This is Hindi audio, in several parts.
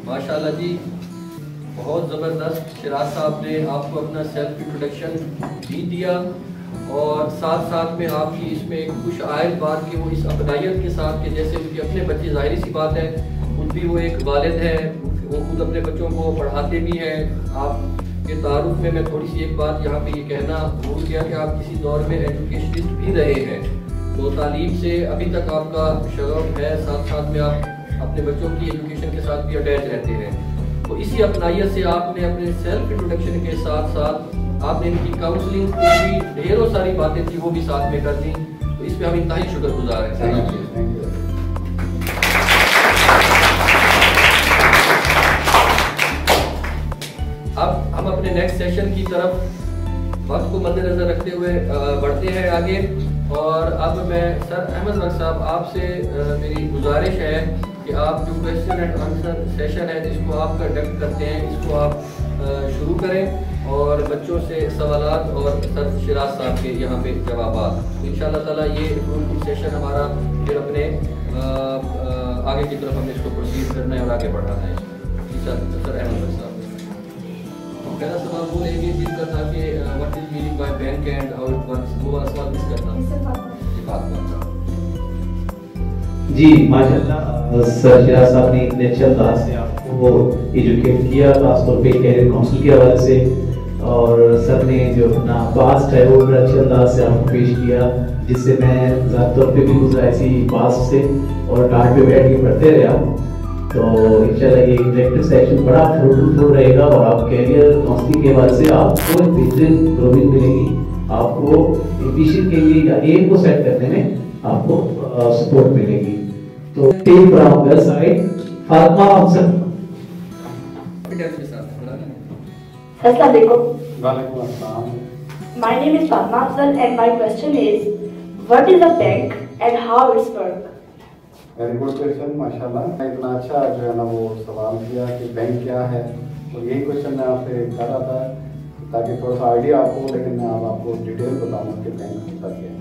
माशाल्लाह जी, बहुत ज़बरदस्त। शिराज साहब ने आपको अपना सेल्फ इंट्रोडक्शन भी दिया और साथ साथ में आपकी इसमें एक खुश आयत बात कि वो इस अपनायत के साथ कि जैसे उनके अपने बच्चे, जाहिर सी बात है खुद भी वो एक वालिद है, वो खुद अपने बच्चों को पढ़ाते भी हैं। आपके तारुफ में मैं थोड़ी सी एक बात यहाँ पे ये कहना भूल गया कि आप किसी दौर में एजुकेशनिस्ट भी रहे हैं, तो तालीम से अभी तक आपका शगफ है, साथ साथ में आप अपने बच्चों की एजुकेशन के साथ भी अटैच रहते हैं। तो इसी अपनायत से आपने अपने सेल्फ इंट्रोडक्शन के साथ साथ आपने इनकी काउंसलिंग की भी ढेरों सारी बातें थी वो भी साथ में कर दी, तो इस पर हम इंतहाई शुक्रगुजार हैं। अब हम अपने नेक्स्ट सेशन की तरफ वक्त को मद्देनजर रखते हुए बढ़ते हैं आगे। और अब मैं सर अहमद वक्त साहब आपसे मेरी गुजारिश है कि आप जो क्वेश्चन एंड आंसर सेशन है जिसको आप कंडक्ट करते हैं इसको आप शुरू करें और बच्चों से सवालात और सर शिराज साहब के यहाँ पे जवाबात। तो इंशाअल्लाह ताला ये फ्रूटफुल सेशन हमारा फिर अपने आगे की तरफ हमें इसको प्रोसीड करना है और आगे बढ़ाना है। जी सर अहमद वक्त साहब, पहला सवाल वो लेंगे जिसका था कि what is meaning by bank and how it works, वो वाला सवाल किसका था? जी माशाल्लाह सर शिराज साहब ने इतने अच्छे अंदाज से आपको एजुकेट किया, खासतौर पे कैरियर काउंसिल के हवाले से, और सर ने जो अपना पास्ट है वो बड़े अच्छे अंदाज से आपको पेश किया, जिससे मैं ज़्यादा तौर पे भी गुजरा ऐसी पास्ट से और टाट पे बैठ के पढ़ते रहे। तो इंशाल्लाह ये इंटरेक्टिव सेशन बड़ा फ्रूटफुल रहेगा और आप कैरियर काउंसलिंग के हवाले से आपको एक बेहतरीन ग्रोइंग मिलेगी, आपको एम्बिशन के लिए या एम को सेट करने में आपको सपोर्ट मिलेगी। तो team from there side Fatima Hamsan. अस्सलाम वालेकुम। वालेकुम अस्सलाम। My name is Fatma Afzal and my question is what is a bank and how it's work? Very good question माशाल्लाह। इतना अच्छा जो है ना वो सवाल किया कि बैंक क्या है, और यही क्वेश्चन मैं आपसे कर रहा था ताकि थोड़ा सा आइडिया आपको, लेकिन मैं अब आपको डिटेल बताऊंगा कि बैंक होता क्या है।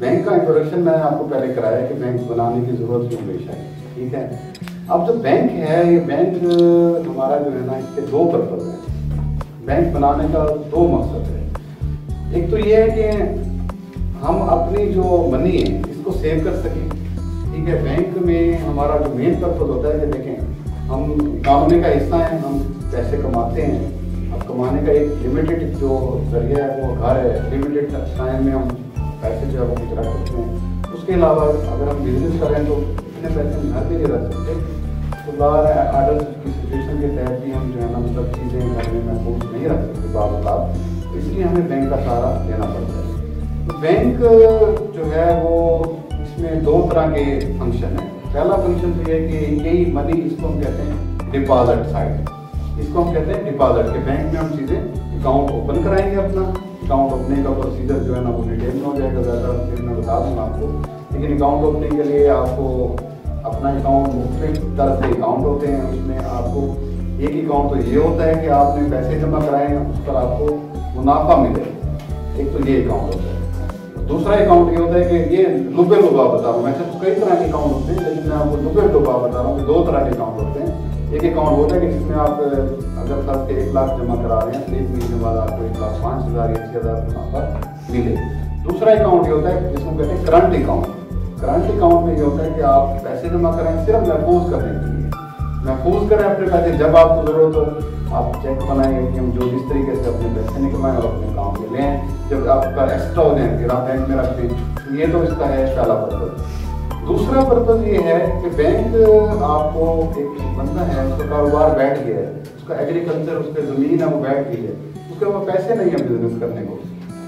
बैंक का इंट्रोडक्शन मैंने आपको पहले कराया कि बैंक बनाने की ज़रूरत क्यों पेश है, ठीक है। अब जो बैंक है, ये बैंक हमारा जो है ना इसके दो पर्पज है। बैंक बनाने का दो मकसद है। एक तो ये है कि हम अपनी जो मनी है इसको सेव कर सकें, ठीक है। बैंक में हमारा जो मेन पर्पज होता है कि देखें हम इकॉनमी का हिस्सा हैं, हम पैसे कमाते हैं। अब कमाने का एक लिमिटेड जो जरिया है वो घर है, लिमिटेड टाइम में हम पैसे जो है वो कुछ रख सकते हैं। उसके अलावा अगर हम बिजनेस करें तो इतने पैसे हम घर भी नहीं रख सकते, तो बाहर आर्डर की सिचुएशन के तहत भी हम जो है ना मतलब चीज़ें घर में महफूज नहीं रख सकते बावजूद, तो इसलिए हमें बैंक का सहारा लेना पड़ता है। तो बैंक जो है वो इसमें दो तरह के फंक्शन है। पहला फंक्शन तो ये है कि यही मनी, इसको हम कहते हैं डिपॉजिट साइड, इसको हम कहते हैं डिपॉजिट के बैंक में हम चीज़ें अकाउंट ओपन कराएंगे। अपना अकाउंट ओपनिंग का प्रोसीजर जो है ना वो डिटेल में हो जाएगा, ज़्यादा फिर मैं बता दूँगा आपको। लेकिन अकाउंट ओपनिंग के लिए आपको अपना अकाउंट मुख्तलिफ तरह से अकाउंट होते हैं। उसमें आपको एक अकाउंट तो ये होता है कि आपने पैसे जमा कराए हैं, उस पर आपको मुनाफा मिले, एक तो ये अकाउंट होता है। दूसरा अकाउंट ये होता है कि ये लुबे लुबा बता रहा हूँ, वैसे तो कई तरह के अकाउंट होते हैं लेकिन मैं आपको लुबे लुबा बता रहा हूँ कि दो तरह के अकाउंट होते हैं। एक अकाउंट होता है कि जिसमें आप अगर साल के 1 लाख जमा करा रहे हैं तो 1 महीने बाद आपको 1,05,000 या 6,000 मुनाफा मिले। दूसरा अकाउंट ये होता है जिसको कहते हैं करंट अकाउंट। करंट अकाउंट में ये होता है कि आप पैसे जमा करें सिर्फ महफूज करने के लिए, महफूज करें अपने पैसे, जब आपको ज़रूरत हो आप चेक बनाएंगे कि हम जो जिस तरीके से अपने पैसे निकलवाएं और अपने अकाउंट में लें, जब आपका एक्स्ट्रा हो जाए फिर आप बैंक में रख दें। ये तो इसका है पहला पर्पज। दूसरा पर्पज ये है कि बैंक आपको एक बंदा है उसका कारोबार बैठ गया है, उसका एग्रीकल्चर, उसका ज़मीन है वो बैठ गई है, उसके पास पैसे नहीं है बिजनेस करने को,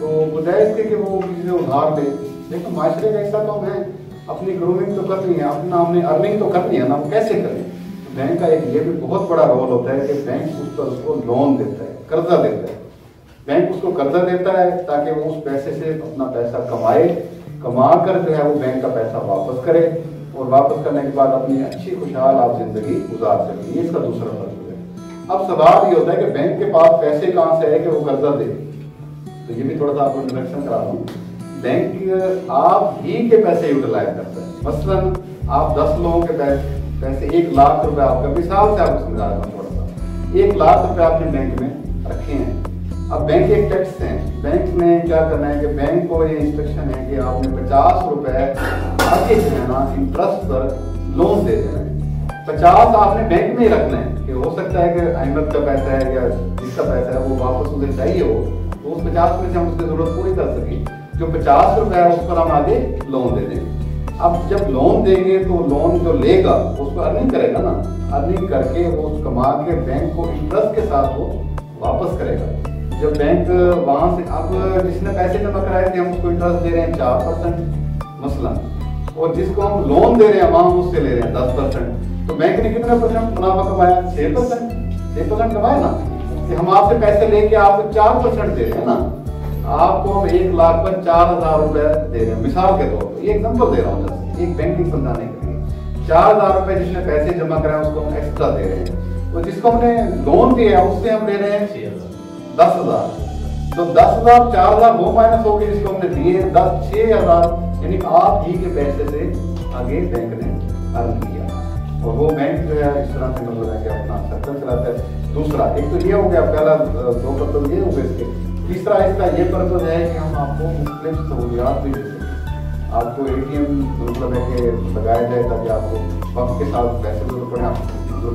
तो गुजारिश थी कि वो किसी से उधार ले। लेकिन माशरे का हिस्सा तो हम हैं, अपनी ग्रोइंग तो करनी है, अपना हमने अर्निंग तो करनी है ना, हम कैसे करें। बैंक का एक ये भी बहुत बड़ा रोल होता है कि बैंक उस पर उसको लोन देता है, कर्जा देता है। बैंक उसको कर्जा देता है ताकि वो उस पैसे से अपना पैसा कमाए, कमा कर जो है वो बैंक का पैसा वापस करे और वापस करने के बाद अपनी अच्छी खुशहाल आप जिंदगी गुजार सकें। ये इसका दूसरा पर्पज है। अब सवाल ये होता है कि बैंक के पास पैसे कहाँ से है कि वो कर्जा दे, तो ये भी थोड़ा सा आपको इंट्रोडक्शन करा दूँ। बैंक आप ही के पैसे यूटिलाइज करता है। मसलन आप 10 लोगों के पैसे 1 लाख रुपए आपका, मिसाल से आपको समझा रहा हूँ थोड़ा सा, 1 लाख रुपए आपने बैंक में रखे हैं। अब बैंक एक टैक्स है, बैंक में क्या करना है कि बैंक को ये इंस्ट्रक्शन है कि आपने 50 रुपए आगे जो है ना इंटरेस्ट पर लोन दे देना है। 50 आपने बैंक में ही रखना है कि हो सकता है कि अहमद का पैसा है या जिसका पैसा है वो वापस उसे चाहिए हो, तो उस 50 में से हम उसकी जरूरत पूरी कर सकें। जो 50 रुपए है उस पर हम आगे लोन दे देंगे। अब जब लोन देंगे तो लोन जो लेगा उसको अर्निंग करेगा ना, अर्निंग करके वो कमा के बैंक को इंटरेस्ट के साथ वो वापस करेगा। जब बैंक वहां से, अब जिसने पैसे जमा कराए थे हम उसको इंटरेस्ट दे रहे हैं 4% मसलन, और जिसको हम लोन दे रहे हैं वहां हम उससे ले रहे हैं 10%, तो बैंक ने कितना परसेंट मुनाफा कमाया? 6% कमाया ना, कि हम आपसे पैसे लेके आपको 4% दे रहे हैं ना। आपको हम 1 लाख पर 4000 रुपए दे रहे हैं मिसाल के तौर पर, ये एग्जाम्पल दे रहा हूँ जस्ट एक बैंकिंग समझाने के लिए। 4000 रुपए जिसने पैसे जमा कराए उसको हम एक्स्ट्रा दे रहे हैं, तो जिसको हमने लोन दिया उससे हम ले रहे हैं 10,000। तो 10,000 4000 वो माइनस हो गए जिसको हमने दिए 6,000, यानी आप ही के पैसे से आगे बैंक ने अर्न किया। और वो बैंक जो है इस तरह से मतलब है कि अपना सर्कल चलाता है। दूसरा एक तो ये हो गया, पहला 2 पर्पज ये हो गए इसके। तीसरा इसका ये पर्पज है कि हम आपको मुख्तलिफ सहूलियात भी दे सकें। आपको ATM मतलब है कि लगाया जाए ताकि आपको वक्त के साथ पैसे जरूरत पड़े। आपको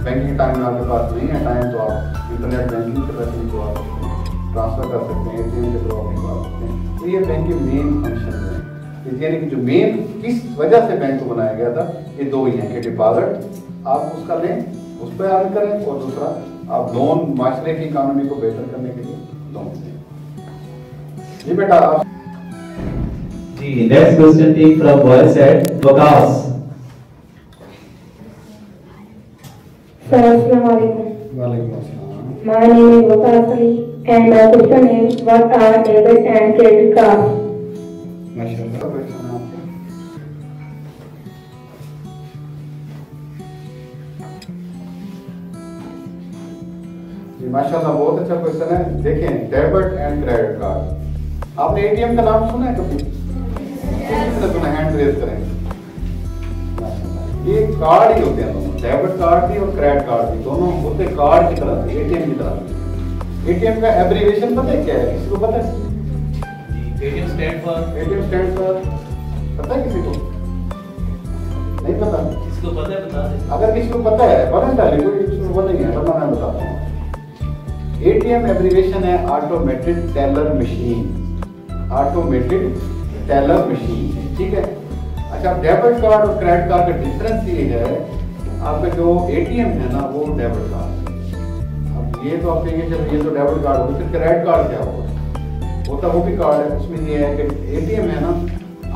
बैंकिंग टाइम में आपके पास नहीं है टाइम, तो आप इंटरनेट बैंकिंग के पैसे को आप ट्रांसफर कर सकते हैं, ATM के थ्रू आप निकाल सकते हैं। तो ये बैंक के मेन फंक्शन है, यानी कि जो मेन किस वजह से बैंक को बनाया गया था, ये 2 ही हैं कि डिपॉजिट आप उसका लें, उस पर अर्न करें, और दूसरा आप लोन माशरे की इकानमी को बेहतर करने के लिए लोन दें। जी बेटा आप जी, next question take from boys at Waqas. Sir, Assalamualaikum. वालेकुम अस्सलाम। My name is Waqas Ali and my question is, what are debit and credit cards? माशाल्लाह क्वेश्चन है आपका। जी माशाल्लाह बहुत अच्छा क्वेश्चन है। देखें, डेबिट एंड क्रेडिट कार्ड, आपने ATM का नाम सुना है कभी? किसने सुना? हैंड रेज करेंगे। ये कार्ड ही होते हैं दोनों, डेबिट कार्ड भी और क्रेडिट कार्ड भी, दोनों होते कार्ड की तरह से, ATM की तरह। ATM का एब्रिविएशन पता है क्या है? किसी को पता है? ATM स्टैंड पर पता है किसी को? नहीं पता? किसको पता है बता दे। अगर किसी को पता है वॉलंटरी, कोई किसी को नहीं है वरना मैं बताता हूँ। ATM एब्रिविएशन है automated teller machine, automated teller machine, ठीक है। अच्छा, डेबिट कार्ड और क्रेडिट कार्ड का डिफरेंस ये है, आपका जो ATM है ना वो डेबिट कार्ड। अब ये तो आप कहेंगे जब ये तो डेबिट कार्ड होगा, फिर क्रेडिट कार्ड क्या होगा? होता वो भी कार्ड है, उसमें ये है कि ATM है ना,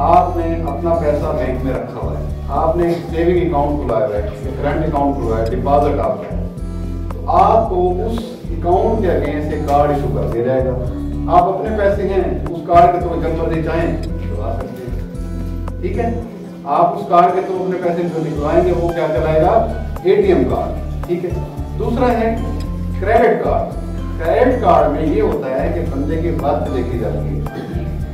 आपने अपना पैसा बैंक में रखा हुआ है, आपने सेविंग अकाउंट खुलाया हुआ है, करंट अकाउंट खुलाया है, डिपॉजिट आपका है, तो आपको उस अकाउंट के अगेंस्ट से कार्ड इशू कर दिया जाएगा। आप अपने पैसे हैं उस कार्ड के थ्रू जब मर्जी चाहें निकलवा सकते हैं, ठीक है। आप उस कार्ड के थ्रू अपने पैसे जो निकलवाएंगे वो क्या कहलाएगा? ATM कार्ड, ठीक है। दूसरा है क्रेडिट कार्ड। क्रेडिट कार्ड में ये होता है कि बंदे की वर्थ देखी जाती है,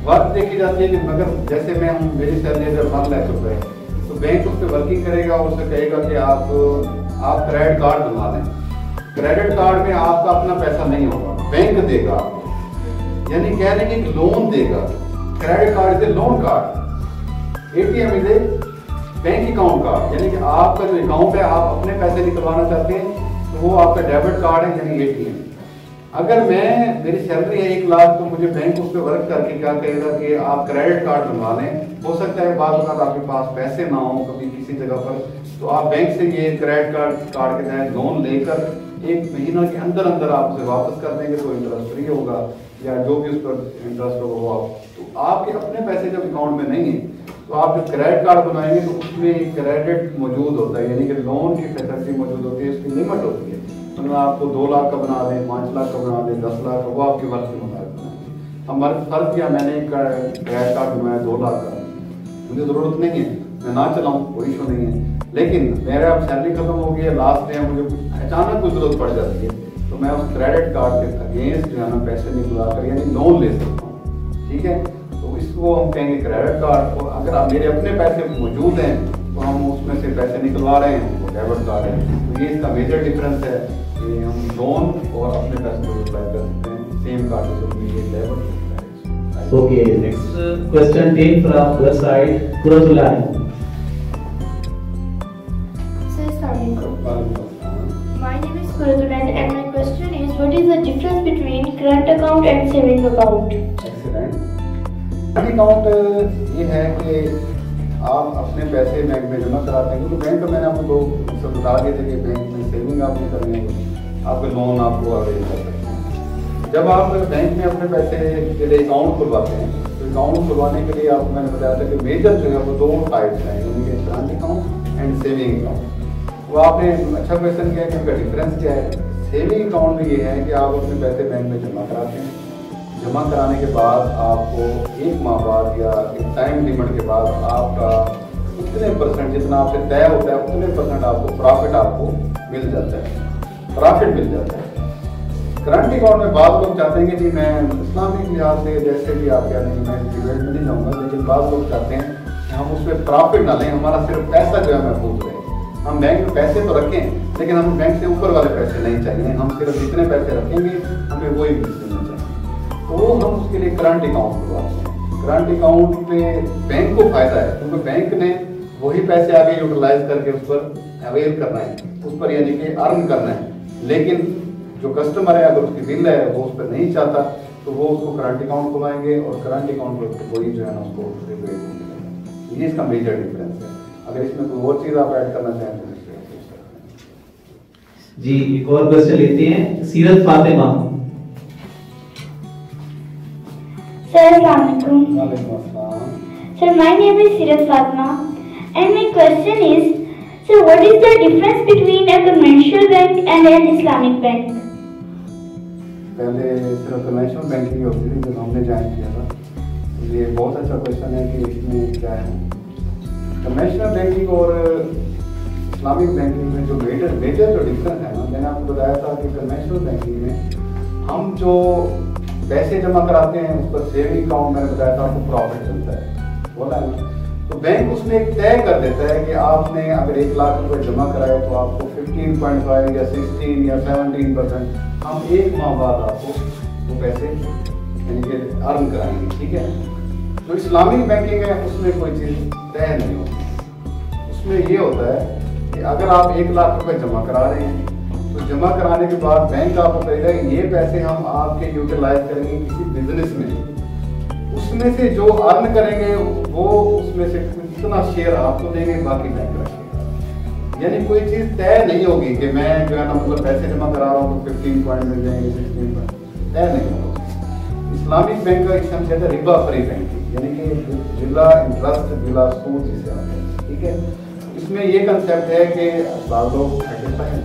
वर्थ देखी जाती है कि मगर जैसे मैं हूँ, मेरी सैलरी अगर 1 लाख रुपए है, तो बैंक उस पर वर्किंग करेगा और उसे कहेगा कि आप क्रेडिट कार्ड बनवा लें। क्रेडिट कार्ड में आपका अपना पैसा नहीं होगा, बैंक देगा आपको, यानी कह रहे हैं कि लोन देगा। Credit card is loan card, ATM is a bank account card, यानी कि आपका जो अकाउंट है आप अपने पैसे निकलवाना चाहते हैं तो वो आपका डेबिट कार्ड है, यानी ATM। अगर मेरी सैलरी है 1 लाख, तो मुझे बैंक उस पर वर्क करके क्या कहेगा कि आप क्रेडिट कार्ड बनवा लें। हो सकता है बाद में आपके पास पैसे ना हो कभी किसी जगह पर, तो आप बैंक से ये क्रेडिट कार्ड के तहत लोन लेकर 1 महीना के अंदर अंदर आप उसे वापस कर देंगे, तो इंटरेस्ट फ्री होगा या जो भी उस पर इंटरेस्ट होगा वो आप, तो आपके अपने पैसे जब अकाउंट में नहीं है तो आप जब क्रेडिट कार्ड बनाएंगे तो उसमें क्रेडिट मौजूद होता है, यानी कि लोन की फैसिलिटी मौजूद होती है, उसकी लिमिट होती है। मतलब आपको 2 लाख का बना दें, 5 लाख का बना दें, 10 लाख का, वो आपके वर्ष के मुताबिक बनाएंगे। हमारे फर्ज किया, मैंने क्रेडिट कार्ड बनाया 2 लाख का, मुझे ज़रूरत नहीं है, मैं ना चलाऊँ कोई इशू नहीं है, लेकिन मेरा अब सैलरी खत्म हो गई है, लास्ट में मुझे अचानक कोई ज़रूरत पड़ जाती है, तो मैं उस क्रेडिट कार्ड के अगेंस्ट जो है ना पैसे निकला कर यानी लोन ले सकता हूँ, ठीक है। तो इसको हम कहेंगे क्रेडिट कार्ड। और अगर आप मेरे अपने पैसे मौजूद हैं तो हम उसमें से से पैसे निकलवा रहे हैं वो डेबिट कार्ड है। तो ये इसका मेजर डिफरेंस है कि हम लोन और अपने पैसे को अप्लाई कर सकते हैं सेम कार्ड से, ये debit. Okay, next question came from the side, Kuratullah. Sir, Assalamualaikum. My name is Kuratullah and my question is, what is the difference between current account and saving account? Excellent. Current account ये है कि आप अपने पैसे बैंक में जमा कराते हैं, क्योंकि बैंक में मैंने आपको दो सब बता दिए थे कि बैंक में सेविंग आप नहीं करनी है, आपके लोन आपको अवेल कर सकते हैं। जब आप बैंक में अपने पैसे के लिए अकाउंट खुलवाते हैं, तो अकाउंट खुलवाने के लिए आपको मैंने बताया था कि मेजर जो है वो दो टाइप्स हैं, यानी कि current account and saving account. वो आपने अच्छा क्वेश्चन किया कि उनका डिफरेंस क्या है। सेविंग अकाउंट में ये है कि आप अपने पैसे बैंक में जमा कराते हैं, जमा कराने के बाद आपको 1 माह बाद या एक टाइम लिमिट के बाद आपका उतने परसेंट जितना आपसे तय होता है उतने परसेंट आपको प्रॉफिट आपको मिल जाता है, प्रॉफिट मिल जाता है। करंट अकाउंट में बाद लोग चाहते हैं कि जी मैं इस्लामिक लिहाज से जैसे भी आप कह रहे हैं, मैं डिबेट में नहीं जाऊँगा, लेकिन बाद लोग चाहते हैं कि हम उसमें प्रॉफिट ना लें, हमारा सिर्फ पैसा जो है महफूज रहे। हम बैंक में पैसे तो रखें, लेकिन हमें बैंक से ऊपर वाले पैसे नहीं चाहिए, हम सिर्फ जितने पैसे रखेंगे हमें वही मिलना चाहिए। तो हम उसके लिए करंट अकाउंट खुलवाते हैं। करंट अकाउंट पे बैंक को फायदा है, क्योंकि बैंक ने वही पैसे आगे यूटिलाइज करके उस पर अवेल करना है, उस पर यानी कि अर्न करना है। लेकिन जो कस्टमर है अगर उसकी बिल है वो उस पर नहीं चाहता, तो वो उसको करंट अकाउंट खुलवाएंगे और करंट अकाउंट पर वही जो है ना उसको रिबेट मिलेगा। ये इसका मेजर डिफरेंस है। अगर इसमें कोई और चीज़ आप ऐड करना चाहें तो जी एक और क्वेश्चन लेते हैं, सीरत फातिमा। Sir, Assalamualaikum. वालेकुम अस्सलाम। Sir, my name is Sirat Fatma and my question is, sir, what is the difference between a conventional bank and an Islamic bank? पहले सिर्फ कमर्शियल बैंकिंग होती थी जब हमने ज्वाइन किया था, तो ये बहुत अच्छा क्वेश्चन है कि इसमें क्या है। कमर्शियल बैंकिंग और इस्लामिक बैंकिंग में जो मेजर जो डिफरेंस है ना, मैंने आपको बताया था कि कमर्शियल बैंकिंग में हम जो पैसे जमा कराते हैं उस पर सेविंग अकाउंट मैंने बताया था आपको प्रॉफिट चलता है, बोला है ना। तो बैंक उसमें एक तय कर देता है कि आपने अगर 1 लाख रुपए जमा कराए तो आपको 15.5 या 16 या 17% हम 1 माह बाद आपको वो पैसे यानी कि अर्न कराएंगे, ठीक है। तो इस्लामिक बैंकिंग है उसमें कोई चीज़ तय नहीं होती। उसमें ये होता है कि अगर आप 1 लाख रुपए जमा करा रहे हैं तो जमा कराने के बाद बैंक आपको कहेगा ये पैसे हम आपके यूटिलाइज करेंगे किसी बिजनेस में, उसमें से जो अर्न करेंगे वो उसमें से कितना शेयर आपको देंगे, बाकी बैंक रखेगा। यानी कोई चीज़ तय नहीं होगी कि मैं जो है ना मतलब पैसे जमा करा रहा हूँ तो 15 पॉइंट मिल जाएंगे, 16 पॉइंट, तय नहीं होगा। इस्लामिक बैंक का इसमें कहते हैं रिबा फ्री बैंकिंग, यानी कि बिला इंटरेस्ट बिला सूद जिसे आते हैं, ठीक है। इसमें ये कंसेप्ट है कि लोग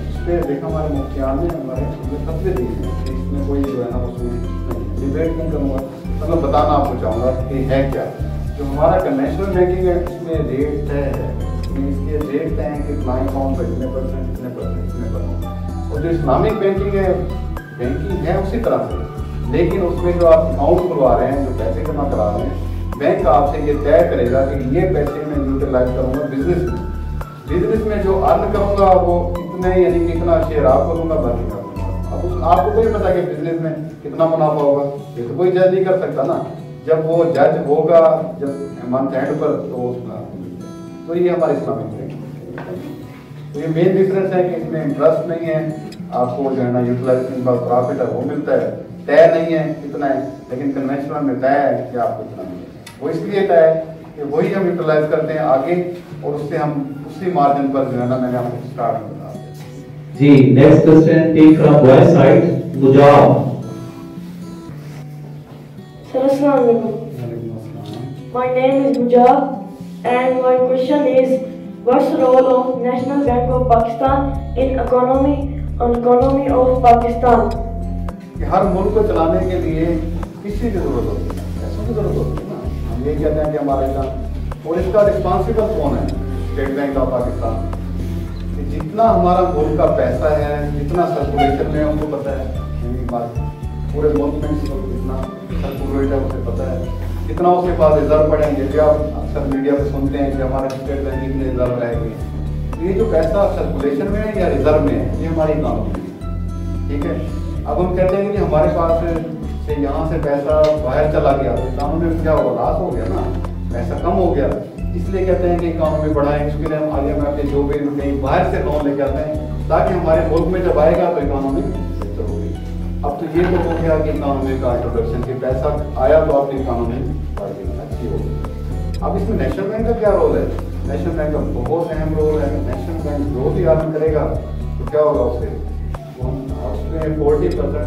इस पर देखा हमारे मुफ्तियान ने हमारे फतवे दिए हैं कि इसमें कोई जो है ना वो सूद नहीं, डिबेट नहीं करूँगा, मतलब बताना आपको चाहूँगा कि है क्या। जो हमारा कन्वेंशनल बैंकिंग है उसमें रेट तय है, इसके रेट तय है कि फ्लाइंग अकाउंट पर इतने परसेंट इतने परसेंट। और जो इस्लामिक बैंकिंग है उसी तरह से, लेकिन उसमें जो आप अकाउंट खुलवा रहे हैं, जो पैसे जमा करा रहे हैं, बैंक आपसे ये तय करेगा कि ये पैसे मैं यूटिलाइज करूँगा बिजनेस में जो अर्न करूँगा वो इतने यानी कि इतना शेयर आपको दूंगा, बाकी मैं दूंगा। अब आपको कोई पता कि बिजनेस में कितना मुनाफा होगा, ये तो कोई जज नहीं कर सकता ना। जब वो जज होगा जब मंथ एंड पर तो ये हमारे इस्लामिक बैंक। तो ये मेन डिफरेंस है कि इसमें इंटरेस्ट नहीं है, आपको जो है ना यूटिलाइजेशन का प्रॉफिट है वो मिलता है, तय नहीं है कितना है, लेकिन कन्वेंशनल में तय है कि आपको इतना मिलेगा। वो इसलिए तय है कि वही हम यूटिलाइज करते हैं आगे, और उससे हम उसी मार्जिन पर जो है ना मैंने आपको स्टार्ट में बता दिया। जी next question take from boy side, Mujab. Sir, Assalamualaikum. My name is Mujab and my question is, what's the role of National Bank of Pakistan in economy of Pakistan? कि हर मुल्क को चलाने के लिए किसी की जरूरत होती है, पैसों की जरूरत होती है ना। हम ये कहते हैं कि हमारे यहाँ, और इसका रिस्पॉन्सिबल कौन है? State bank of Pakistan. कि जितना हमारा मुल्क का पैसा है, जितना सर्कुलेशन में उनको पता है, पूरे मुल्क में कितना सर्कुलेट है उसे पता है, कितना उसके पास रिजर्व पड़े हैं। जैसे आप अक्सर मीडिया पे सुनते हैं कि हमारे स्टेट बैंक इतने रिजर्व रह गए, ये जो पैसा सर्कुलेशन में है या रिजर्व में है, ये हमारी इकोनॉमी है, ठीक है। अब हम कहते हैं कि हमारे पास से यहाँ से पैसा बाहर चला गया, तो इकोनॉमी में क्या होगा, लॉस हो गया ना, पैसा कम हो गया। इसलिए कहते हैं कि इकोनॉमी बढ़ाएं, इसके लिए हम IMF के जो भी कहीं बाहर से लोन लेके आते हैं, ताकि हमारे मुल्क में जब आएगा तो इकोनॉमी बेहतर होगी। अब तो ये तो हो गया कि इकोनॉमी का इंट्रोडक्शन, कि पैसा आया तो आपकी इकोनॉमी अच्छी होगी। अब इसमें नेशनल बैंक का क्या रोल है? नेशनल बैंक का बहुत अहम रोल है। नेशनल बैंक जो भी आदमी करेगा तो क्या होगा, उसमें 40%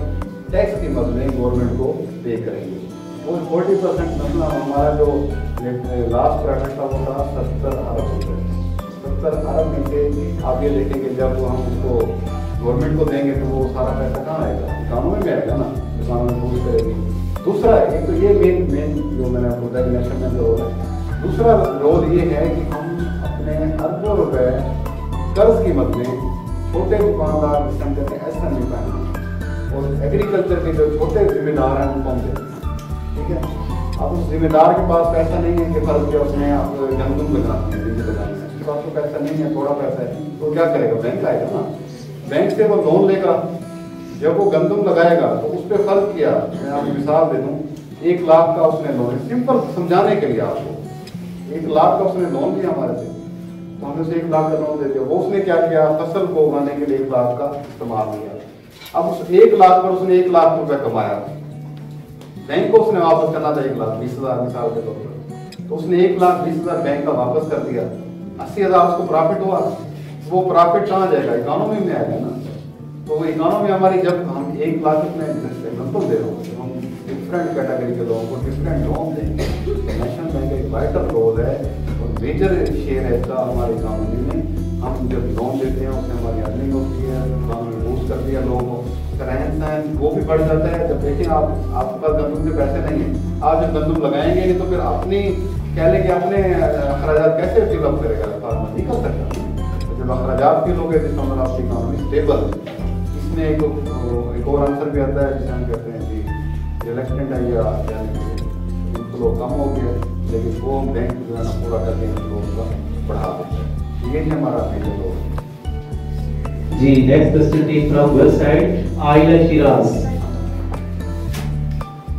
टैक्स की मददें गवर्नमेंट को पे करेंगे। और 40% मतलब हमारा जो लास्ट प्राइवेट था वो था 70 अरब रुपये। 70 अरब में से आप ये देखेंगे जब हम उसको गवर्नमेंट को देंगे तो वो सारा पैसा कहाँ आएगा, इकोनॉमी में आएगा ना, इकोनॉमी पूरी करेगी। दूसरा एक तो ये मेन जो मैंने आपको बताया नेशनल बैंक का रोल है। दूसरा रोल ये है कि हम अपने अरबों रुपए कर्ज की मददें छोटे दुकानदार जिसमें कहते हैं SME फाइनेंस और एग्रीकल्चर के जो छोटे जिम्मेदार हैं उनको हम देते हैं, ठीक है। अब उस जिम्मेदार के पास पैसा नहीं है कि फर्ज किया उसने आप गंदम लगाते हैं, बीज लगाने में, उसके पास तो पैसा नहीं है, थोड़ा पैसा है, तो क्या करेगा, बैंक आएगा ना, बैंक से वो लोन लेगा। जब वो गंदम लगाएगा तो उस पर फर्ज किया, मैं आपको मिसाल दे दूँ, 1 लाख का उसने लोन, सिंपल समझाने के लिए आपको, 1 लाख का उसने लोन लिया हमारे से, तो हमने उसे 1 लाख का लोन दे दिया। वो उसने क्या किया, फसल को उगाने के लिए 1 लाख का इस्तेमाल किया। अब उस 1 लाख पर उसने 1 लाख रुपए कमाया, बैंक को उसने वापस करना था 1,20,000 मिसाल के तौर पर, तो उसने 1,20,000 बैंक का वापस कर दिया, 80,000 उसको प्रॉफिट हुआ। वो प्रॉफिट कहाँ जाएगा, इकोनॉमी में आएगा ना। तो वो इकोनॉमी हमारी, जब हम 1 लाख अपने एग्जाम्पल दे रहे हो, तो हम डिफरेंट कैटेगरी के लोगों को डिफरेंट लोन देंगे। नेशनल बैंक एक वाइटल रोल है और मेजर शेयर है इसका हमारी इकोनॉमी में। हम जब लोन देते हैं उससे हमारी अर्निंग होती है, इकोनॉमी बूस्ट करती है, लोगों को रहन सहन वो भी बढ़ जाता है। जब देखिए आपके पास गंदम के पैसे नहीं है, आप जब गंदम लगाएंगे नहीं तो फिर अपनी कह लें कि अपने अखराजात कैसे फिलअप करेगा, फार्मर नहीं कर सकता। तो जब अखराजात फिल हो गए तो समझ आपकी इकोनॉमी स्टेबल। इसमें एक और आंसर भी आता है जिसे हम कहते हैं कि रिलैक्सेंट है या इनफ्लो कम हो गया, लेकिन वो बैंक जो है ना पूरा करके इनफ्लो का बढ़ा देता है। ये हमारा मेजर रोल है। जी, next question is from west side, Aila Shiraz.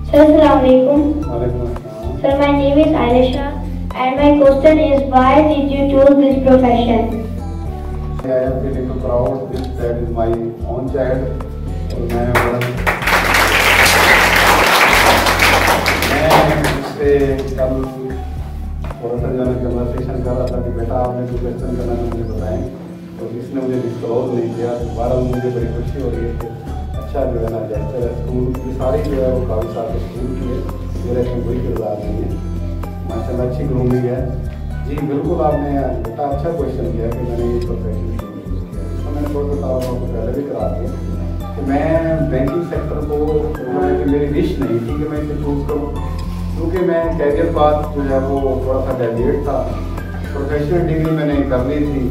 Sir, Assalamualaikum. वालेकुम अस्सलाम। Sir, my name is Ailisha and my question is why did you choose this profession? I am feeling proud that is my own child और मैं उससे कल थोड़ा सा जो है कन्वर्सेशन कर रहा था कि बेटा आपने जो क्वेश्चन करना है मुझे बताएं, और इसने मुझे डिस्क्लोज नहीं किया। दोबारा मुझे बड़ी खुशी हो रही है कि अच्छा जो है ना जैसे स्कूल की सारी जो है वो काफ़ी सारे स्कूल की है, मेरे इसमें कोई किरदार नहीं है, माशाल्लाह अच्छी ग्रूमिंग है। जी बिल्कुल, आपने बेटा अच्छा क्वेश्चन किया कि मैंने ये प्रोफेशन चूज किया। इसको मैंने थोड़ा सा आपको पहले भी करा दिया कि मैं बैंकिंग सेक्टर को मेरी विश नहीं थी कि मैं इसे चूज़ करूँ, क्योंकि मैं कैरियर पाथ जो है वो थोड़ा सा डेविएट था। प्रोफेशनल डिग्री मैंने कर ली थी,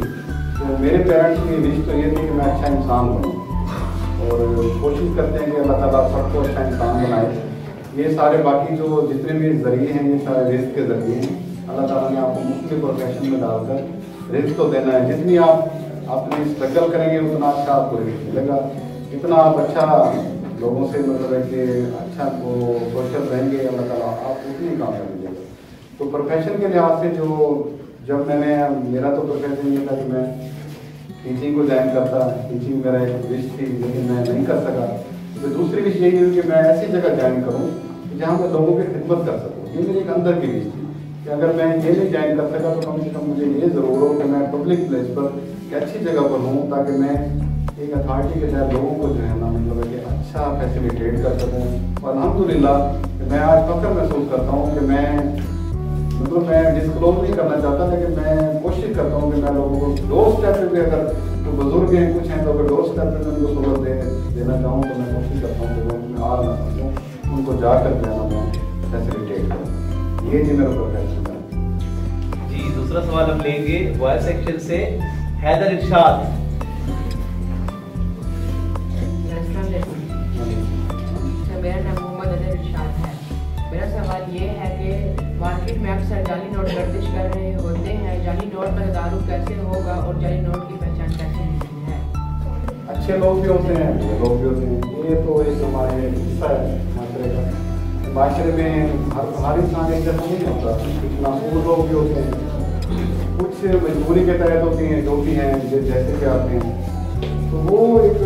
तो मेरे पेरेंट्स की विश तो ये थी कि मैं अच्छा इंसान बनूँ, और कोशिश करते हैं कि अल्लाह ताला सबको अच्छा इंसान बनाए। ये सारे बाकी जो जितने भी जरिए हैं ये सारे रिस्क के जरिए हैं। अल्लाह ताला ने आपको मुख्तलिफ प्रोफेशन में डालकर रिस्क तो देना है। जितनी आप अपनी स्ट्रगल करेंगे उतना अच्छा आपको रिस्क मिलेगा, जितना आप अच्छा लोगों से मतलब है कि अच्छा वो सोशल रहेंगे अल्लाह ताला आप उतनी कामयाब मिलेगा। तो प्रोफेशन के लिहाज से जो जब मेरा तो प्रोफेशन ये था कि मैं टीचिंग को ज्वाइन करता, टीचिंग मेरा एक विश थी लेकिन मैं नहीं कर सका। तो दूसरी विश यही हुई कि मैं ऐसी जगह ज्वाइन करूँ जहाँ मैं लोगों की खिदमत कर सकूँ। ये मेरी एक अंदर की विश थी कि अगर मैं ये नहीं ज्वाइन कर सका तो कम से कम मुझे ये ज़रूर हो कि मैं पब्लिक प्लेस पर अच्छी जगह पर हूँ, ताकि मैं एक अथॉरिटी के तहत लोगों को जो है ना मतलब कि अच्छा फैसिलिटेट कर सकूँ। और अल्हम्दुलिल्लाह मैं आज फख्र महसूस करता हूँ कि मैं डिस्क्लोज नहीं करना चाहता, लेकिन मैं कोशिश करता हूँ कि मैं लोगों को डोर स्टेप पे अगर तो बुजुर्ग हैं कुछ हैं तो अगर डोर स्टेप पे मैं उनको सहूलत देना चाहूँ तो मैं कोशिश करता हूँ कि वो उनमें आ ना समझूँ, उनको जाकर जो है ना मैं फैसिलिटेट करूँ। ये जी मेरा प्रोफेशन है। जी, दूसरा सवाल हम लेंगे बॉयज सेक्शन से, हैदर इरशाद। मेरा नाम मोहम्मद हैदर इरशाद है। मेरा सवाल ये है कि मार्केट में अक्सर जाली नोट गर्दिश कर रहे होते हैं। जाली नोट का तदारुक कैसे होगा और जाली नोट की पहचान कैसे होती है? अच्छे लोग भी होते हैं, बुरे लोग भी होते हैं। ये तो एक हमारे हिस्सा है माशरे का। माशरे में हर इंसान एक जैसा नहीं होता। कुछ नासूर लोग भी होते हैं, कुछ मजबूरी के तहत होती हैं, जो भी हैं जैसे भी आते हैं। तो वो एक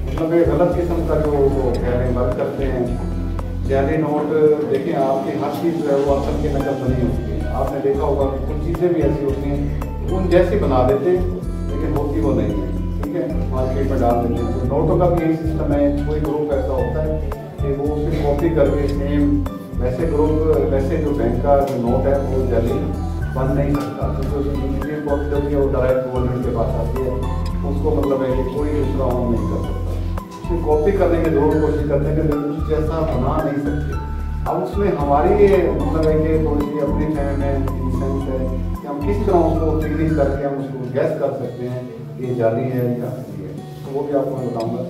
मतलब एक गलत किस्म का जो वो कह रहे हैं वर्क करते हैं। जाली नोट देखें, आपकी हर चीज़ जो है वो असल की नकल बनी होती है। आपने देखा होगा कि कुछ चीज़ें भी ऐसी होती हैं उन जैसी बना देते हैं, लेकिन होती वो नहीं है। ठीक है, मार्केट में डाल देते हैं। तो नोटों का भी यही सिस्टम है। कोई ग्रुप ऐसा होता है कि वो उसे कॉपी करके सेम वैसे ग्रुप वैसे जो बैंक का जो नोट है वो जाली बन नहीं सकता, क्योंकि उसमें दूसरी कॉपी करके वो डायरेक्ट गवर्नमेंट के पास आती है। उसको मतलब है कि कोई दूसरा ऑन नहीं कर सकता। उसकी कॉपी करने की जरूर कोशिश करते हैं कि उस जैसा बना नहीं सकते। अब उसमें हमारी ये मतलब है कि थोड़ी सी अपनी फहम है, इंसेंस है कि हम किस तरह उसको टिकरी करके हम उसको गैस कर सकते हैं कि ये जाली है या असली है। तो वो भी आपको मैं बताऊँगा।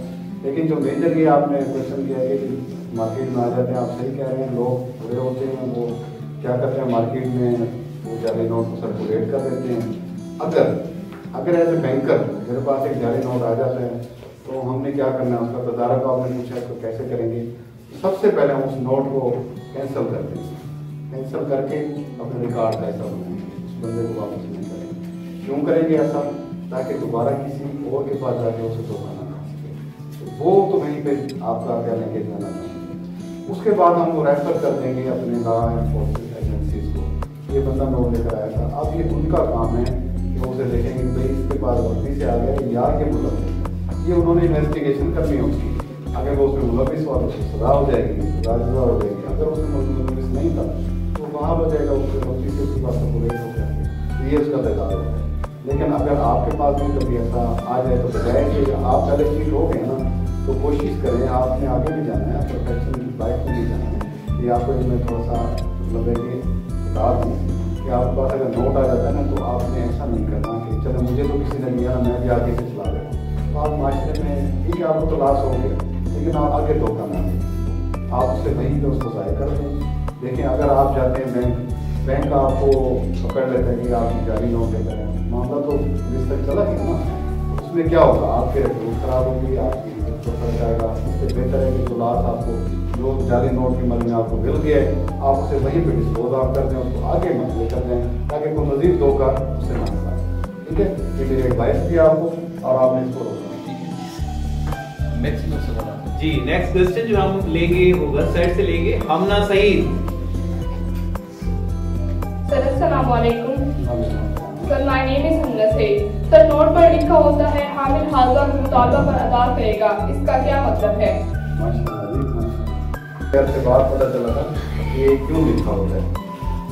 लेकिन जो मेजर ये आपने क्वेश्चन किया है कि मार्केट में आ जाते हैं, आप सही कह रहे हैं। लोग बुरे होते हैं, वो क्या करते हैं मार्केट में वो जाली नोट को सर्कुलेट कर देते हैं। अगर एज ए बैंकर मेरे पास एक जाली नोट आ जाता है तो हमने क्या करना है, उसका तदारक आपने पूछा इसको कैसे करेंगे। सबसे पहले हम उस नोट को कैंसिल कर देंगे। कैंसिल करके अपने रिकॉर्ड का ऐसा बनाएंगे, उस बंदे को वापस नहीं करेंगे। क्यों करेंगे ऐसा? ताकि दोबारा किसी और के पास जाके उसे धोखा ना खा सके। तो वो तो वहीं पे आपका क्या लेंगे जाना चाहेंगे। उसके बाद हम वो रेफर कर देंगे अपने लॉ एनफोर्समेंट एजेंसीज को। ये बंदा नोट लेकर आया था। अब ये उनका काम है कि वो उसे देखेंगे कि भाई इसके पास गलती से आ गया या के मुलविस, ये उन्होंने इन्वेस्टिगेशन करनी होगी। अगर वो उसमें मुलविस हुआ तो सजा हो जाएगी, सजा हो जाएगी। अगर उसमें मुलविस नहीं था तो वहाँ हो जाएगा, उससे गलती से उसकी बात को लेट हो जाएगी। तो ये उसका तैयार होता है। लेकिन अगर आपके पास भी कभी ऐसा आ जाए तो बजाय कि आप पहले ठीक हो गए ना, तो कोशिश करें, आपने आगे भी जाना है, प्रोफेशन की लाइफ में भी जाना है। ये आपको इसमें थोड़ा सा मतलब है कि बता दूँ कि आपके पास अगर नोट आ जाता है ना, तो आपने ऐसा नहीं करना कि चलो मुझे तो किसी ने लिया, मैं भी आगे से चला गया। तो आप माशरे में ठीक है, आपको तो लॉस हो गया, लेकिन आप आगे धोखा ना दें। आप उससे वहीं पर उसको ज़ाहिर कर दें। देखिए, अगर आप जाते हैं बैंक आपको पकड़ लेते हैं कि आप जाली नोट लेकर हैं, मामला तो जिस तक चला गया ना, उसमें क्या होगा, आपके रिपोर्ट खराब होगी, आपकी इज्जत तो फर्क आएगा। इससे बेहतर है कि जो लॉस आपको जो जाली नोट की मद में आपको मिल गया है, आप उसे वहीं पर डिस्पोज आप कर दें, उसको आगे मत लेकर जाएँ, ताकि कोई मजीद धोखा उससे ना मिला। ठीक है, ये मेरी एडवाइस थी आपको और आपने इसको रोकना। मैक्सिमम सवाल जी। नेक्स्ट क्वेश्चन जो हम लेंगे वो गलत साइड से लेंगे, हमना सईद। सर अस्सलाम वालेकुम। Sir my name is Hamna Saeed. Sir note पर लिखा होता है हामिल हाज़ा मुतालबा पर अदा करेगा, इसका क्या मतलब है? माशाअल्लाह से बात पता चला था ये क्यों लिखा होता है।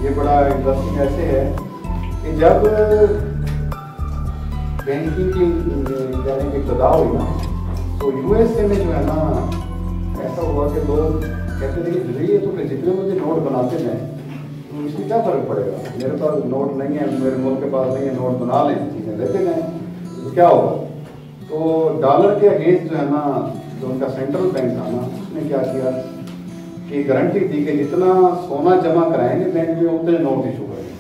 ये बड़ा इंटरेस्टिंग ऐसे है कि जब बैंकिंग की यानी कि इब्तिदा हुई ना, तो यूएसए में जो है ना ऐसा हुआ कि लोग कहते थे कि ये तो फिर जितने मुझे नोट बनाते हैं तो इसमें क्या फ़र्क पड़ेगा, मेरे पास नोट नहीं है, मेरे मुल्क के पास नहीं है, नोट बना लें, चीज़ें लेते गए तो क्या होगा। तो डॉलर के अगेंस्ट जो है ना, जो उनका सेंट्रल बैंक था ना, उसने क्या किया कि गारंटी दी कि जितना सोना जमा कराएंगे बैंक में उतने नोट इशू करेंगे।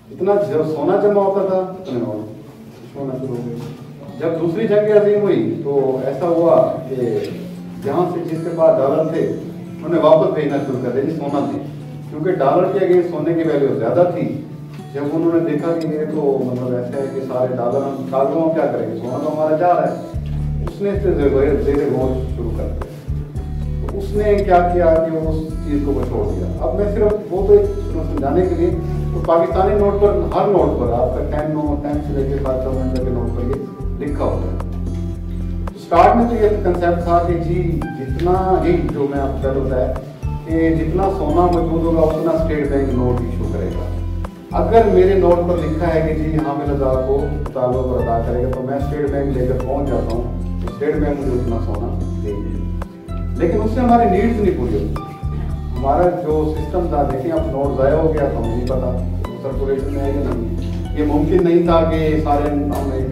जितना सोना जमा होता था उतने नोट इशू होना शुरू हो गए। जब दूसरी जंग अजीम हुई तो ऐसा हुआ कि जहाँ से जिसके पास डॉलर थे उन्हें वापस भेजना शुरू कर दिया सोना थे, क्योंकि डॉलर के अगेंस्ट सोने की वैल्यू ज़्यादा थी। जब उन्होंने देखा कि ये तो मतलब ऐसा है कि सारे डॉलर हम कागजों में क्या करेंगे, सोना तो हमारा जा रहा है, उसने इससे ज़ेरे गौर शुरू कर दिया। तो उसने क्या किया कि उस चीज़ को छोड़ दिया। अब मैं सिर्फ वो तो समझाने के लिए, तो पाकिस्तानी नोट पर हर नोट पर आपका 10 से लेकर 5,000 के नोट पर ये लिखा होता है। स्टार्ट में तो ये कंसेप्ट था कि जी जितना ही, जो मैं आपको पहले बताया कि जितना सोना मौजूद होगा उतना स्टेट बैंक नोट इशू करेगा। अगर मेरे नोट पर लिखा है कि जी हामिल हज़ार को मुतालबा पर अदा करेगा, तो मैं स्टेट बैंक लेकर पहुंच जाता हूँ, तो स्टेट बैंक मुझे उतना सोना देगी। लेकिन उससे हमारी नीड्स नहीं पूरी होती। हमारा जो सिस्टम था, देखिए अब नोट ज़ाया हो गया तो हमें नहीं पता सर्कुलेशन में है या नहीं। ये मुमकिन नहीं था कि सारे हमें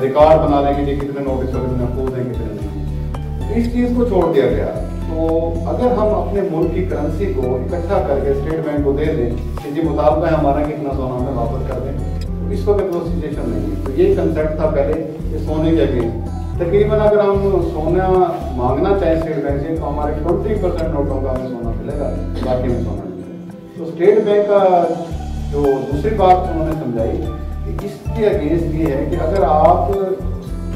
रिकॉर्ड बना लेंगे कि कितने नोटिस महफूज हैं कितने नहीं। इस चीज़ को छोड़ दिया गया। तो तो अगर हम अपने मुल्क की करेंसी को इकट्ठा करके स्टेट बैंक को दे दें कि जी मुतालबा है हमारा कि इतना सोना हमें वापस कर दें, तो इस वक्त वो सिचुएशन नहीं है। तो ये कंसेप्ट था पहले कि सोने के अगेंस्ट तकरीबन अगर हम सोना मांगना चाहें स्टेट बैंक से तो हमारे 20% नोटों का हमें सोना मिलेगा, बाकी में सोना मिलेगा। तो स्टेट बैंक का जो दूसरी बात उन्होंने समझाई कि इसके अगेंस्ट ये है कि अगर आप